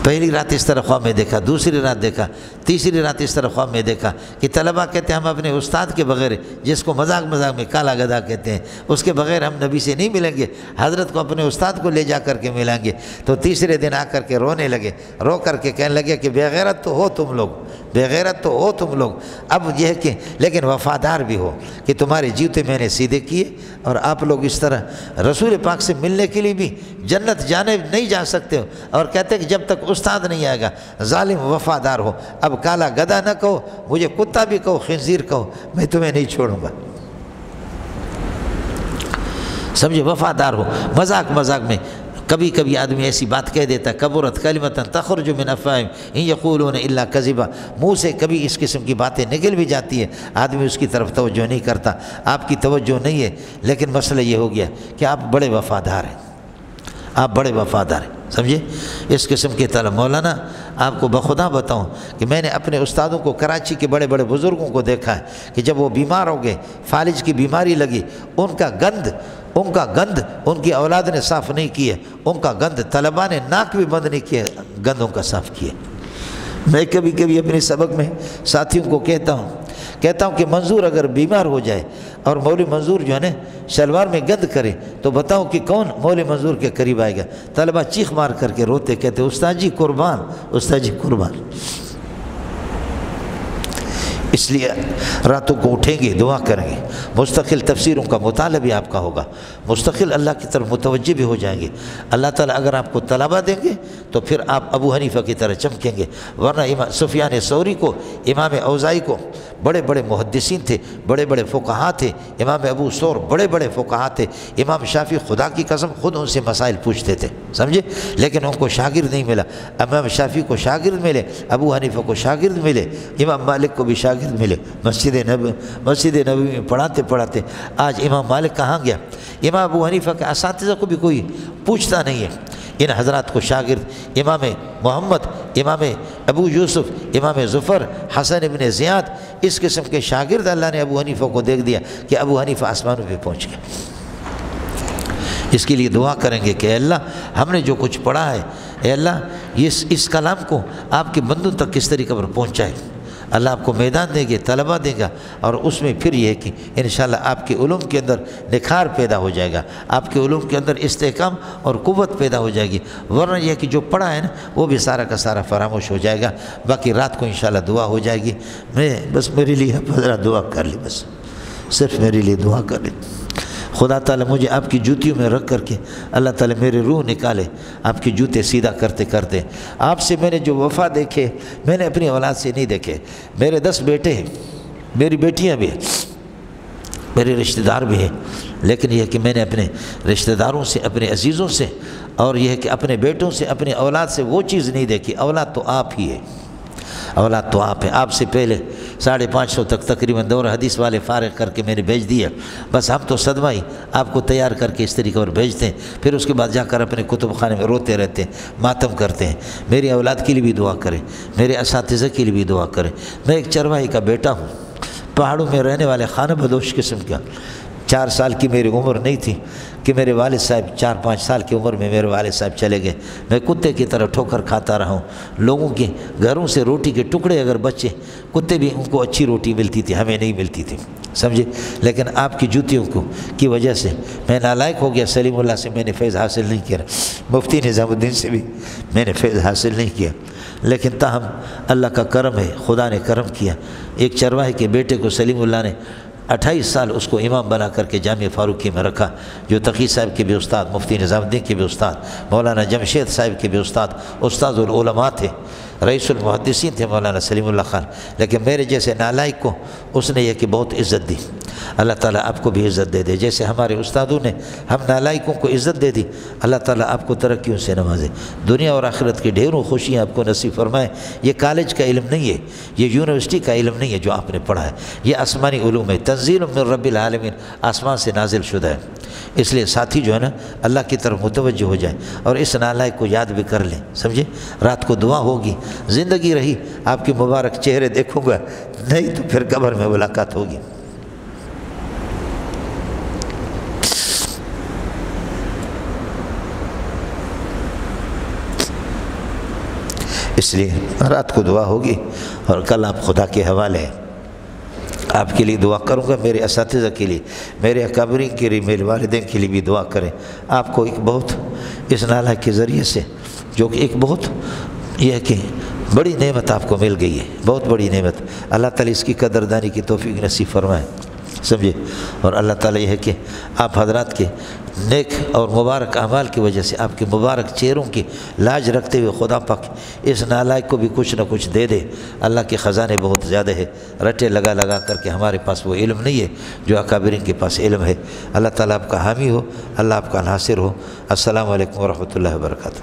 پہلی رات اس طرح خواب میں دیکھا، دوسری رات دیکھا، تیسری رات اس طرح خواب میں دیکھا کہ طلبہ کہتے ہیں ہم اپنے استاد کے بغیر، جس کو مذاق مذاق میں کالا گدھا کہتے ہیں، اس کے بغیر ہم نبی سے نہیں ملیں گے، حضرت کو اپنے استاد کو لے جا کر کے ملیں گے۔ تو تیسرے دن آ کر کے رونے لگے، رو کر کے کہنے لگے کہ بے غیرت تو ہو تم لوگ، بے غیرت تو ہو تم لوگ، اب یہ ہے کہ لیکن وفادار بھی ہو کہ تمہارے جوتے میں نے سیدھے کیے، اور آپ لوگ اس طرح رسول پاک سے ملنے کے لیے بھی جنت جانے نہیں جا سکتے ہو، اور کہتے ہیں کہ جب تک استاد نہیں آئے گا ظالم وفادار ہو۔ اب کالا گدھا نہ کہو، مجھے کتا بھی کہو، خنزیر کہو، میں تمہیں نہیں چھوڑوں گا، سمجھے؟ وفادار ہو۔ مذاق مذاق میں کبھی کبھی آدمی ایسی بات کہہ دیتا ہے، کبرت کلمۃ تخرج من افواہہم ان یقولون الا کذبا، منہ سے کبھی اس قسم کی باتیں نکل بھی جاتی ہیں، آدمی اس کی طرف توجہ نہیں کرتا، آپ کی توجہ نہیں ہے، لیکن مسئلہ یہ ہو گیا کہ آپ بڑے وفادار ہیں، آپ بڑے وفادار ہیں، سمجھے؟ اس قسم کے طلب مولانا آپ کو بخدا بتاؤں کہ میں نے اپنے استادوں کو، کراچی کے بڑے بڑے بزرگوں کو دیکھا ہے کہ جب وہ بیمار ہو گئے، فالج کی بیماری لگی، ان کا گند ان کی اولاد نے صاف نہیں کیے، ان کا گند طلبہ نے ناک بھی بند نہیں کیے، گندوں کا صاف کیے۔ میں کبھی کبھی اپنے سبق میں ساتھیوں کو کہتا ہوں کہ منظور اگر بیمار ہو جائے اور مولوی منظور جو ہے نا شلوار میں گند کرے تو بتاؤ کہ کون مولوی منظور کے قریب آئے گا؟ طلبہ چیخ مار کر کے روتے، کہتے استاد جی قربان، استاد جی قربان۔ اس لیے راتوں کو اٹھیں گے، دعا کریں گے، مستقل تفسیروں کا مطالعہ بھی آپ کا ہوگا، مستقل اللہ کی طرف متوجہ بھی ہو جائیں گے۔ اللہ تعالیٰ اگر آپ کو طلبہ دیں گے تو پھر آپ ابو حنیفہ کی طرح چمکیں گے، ورنہ امام سفیان ثوری کو، امام اوزاعی کو، بڑے بڑے محدثین تھے، بڑے بڑے فقہا تھے، امام ابو ثور بڑے بڑے فقہا تھے، امام شافعی خدا کی قسم خود ان سے مسائل پوچھتے تھے، سمجھے؟ لیکن ان کو شاگرد نہیں ملا۔ امام شافعی کو شاگرد ملے، ابو حنیفہ کو شاگرد ملے، امام مالک کو بھی شاگرد ملے، مسجد نبوی میں پڑھاتے پڑھاتے آج امام مالک کہاں گیا؟ امام ابو حنیفہ کے اساتذہ کو بھی کوئی پوچھتا نہیں ہے۔ ان حضرات کو شاگرد امام محمد، امام ابو یوسف، امام ظفر، حسن ابن زیاد، اس قسم کے شاگرد اللہ نے ابو حنیفہ کو دیکھ دیا کہ ابو حنیفہ آسمانوں پہ پہنچ گیا۔ اس کے لیے دعا کریں گے کہ اے اللہ ہم نے جو کچھ پڑھا ہے، اے اللہ اس کلام کو آپ کے بندوں تک کس طریقے پر پہنچائے۔ اللہ آپ کو میدان دے گے، طلبہ دے گا، اور اس میں پھر یہ ہے کہ انشاءاللہ آپ کے علوم کے اندر نکھار پیدا ہو جائے گا، آپ کے علوم کے اندر استحکام اور قوت پیدا ہو جائے گی، ورنہ یہ کہ جو پڑھا ہے نا وہ بھی سارا کا سارا فراموش ہو جائے گا۔ باقی رات کو انشاءاللہ دعا ہو جائے گی۔ میں بس میرے لیے ذرا دعا کر لی، بس صرف میرے لیے دعا کر لی۔ خدا تعالیٰ مجھے آپ کی جوتیوں میں رکھ کر کے اللہ تعالیٰ میرے روح نکالے، آپ کی جوتے سیدھا کرتے کرتے۔ آپ سے میں نے جو وفا دیکھے میں نے اپنی اولاد سے نہیں دیکھے۔ میرے 10 بیٹے ہیں، میری بیٹیاں بھی ہیں، میرے رشتہ دار بھی ہیں، لیکن یہ کہ میں نے اپنے رشتہ داروں سے، اپنے عزیزوں سے، اور یہ ہے کہ اپنے بیٹوں سے، اپنی اولاد سے وہ چیز نہیں دیکھی۔ اولاد تو آپ ہی ہے، اولاد تو آپ ہے۔ آپ سے پہلے 550 تک تقریباً دور حدیث والے فارغ کر کے میں نے بھیج دیا، بس ہم تو صدمہ ہی آپ کو تیار کر کے اس طریقے پر بھیجتے ہیں، پھر اس کے بعد جا کر اپنے کتب خانے میں روتے رہتے ہیں، ماتم کرتے ہیں۔ میری اولاد کے لیے بھی دعا کریں، میرے اساتذہ کے لیے بھی دعا کریں۔ میں ایک چرواہی کا بیٹا ہوں، پہاڑوں میں رہنے والے خانہ بدوش قسم کا۔ 4 سال کی میری عمر نہیں تھی کہ میرے والد صاحب 4-5 سال کی عمر میں میرے والد صاحب چلے گئے۔ میں کتے کی طرح ٹھوکر کھاتا رہا ہوں، لوگوں کے گھروں سے روٹی کے ٹکڑے اگر بچے، کتے بھی ان کو اچھی روٹی ملتی تھی، ہمیں نہیں ملتی تھی، سمجھے؟ لیکن آپ کی جوتیوں کی وجہ سے میں نالائق ہو گیا۔ سلیم اللہ سے میں نے فیض حاصل نہیں کیا، مفتی نظام الدین سے بھی میں نے فیض حاصل نہیں کیا، لیکن تاہم اللہ کا کرم ہے، خدا نے کرم کیا۔ ایک چرواہے کے بیٹے کو سلیم اللہ نے 28 سال اس کو امام بنا کر کے جامعہ فاروقی میں رکھا، جو تقی صاحب کے بھی استاد، مفتی نظام الدین کے بھی استاد، مولانا جمشید صاحب کے بھی استاد العلماء تھے، رئیس المحدثین تھے مولانا سلیم اللہ خان۔ لیکن میرے جیسے نالائق کو اس نے یہ کہ بہت عزت دی۔ اللہ تعالیٰ آپ کو بھی عزت دے دے، جیسے ہمارے استادوں نے ہم نالائقوں کو عزت دے دی، اللہ تعالیٰ آپ کو ترقیوں سے نوازے، دنیا اور آخرت کی ڈھیروں خوشیاں آپ کو نصیب فرمائے۔ یہ کالج کا علم نہیں ہے، یہ یونیورسٹی کا علم نہیں ہے جو آپ نے پڑھا ہے، یہ آسمانی علوم ہے، تنزیل من رب العالمین، آسمان سے نازل شدہ ہے۔ اس لیے ساتھی جو ہے نا اللہ کی طرف متوجہ ہو جائیں اور اس نالائق کو یاد بھی کر لیں، سمجھے؟ رات کو دعا ہوگی، زندگی رہی آپ کے مبارک چہرے دیکھوں گا، نہیں تو پھر قبر میں ملاقات ہوگی۔ اس لیے رات کو دعا ہوگی اور کل آپ خدا کے حوالے ہیں۔ آپ کے لیے دعا کروں گا، میرے اساتذہ کے لیے، میرے اکابرین کے لیے، میرے والدین کے لیے بھی دعا کریں۔ آپ کو ایک بہت اس نالائق کے ذریعے سے جو کہ ایک بہت یہ ہے کہ بڑی نعمت آپ کو مل گئی ہے، بہت بڑی نعمت، اللہ تعالیٰ اس کی قدردانی کی توفیق نصیب فرمائے، سمجھے؟ اور اللہ تعالیٰ یہ ہے کہ آپ حضرات کے نیک اور مبارک اعمال کی وجہ سے آپ کے مبارک چہروں کی لاج رکھتے ہوئے خدا پاک اس نالائق کو بھی کچھ نہ کچھ دے دے۔ اللہ کے خزانے بہت زیادہ ہے، رٹے لگا لگا کر کے ہمارے پاس وہ علم نہیں ہے جو اکابرین کے پاس علم ہے۔ اللہ تعالیٰ آپ کا حامی ہو، اللہ آپ کا ناصر ہو۔ السلام علیکم ورحمۃ اللہ وبرکاتہ۔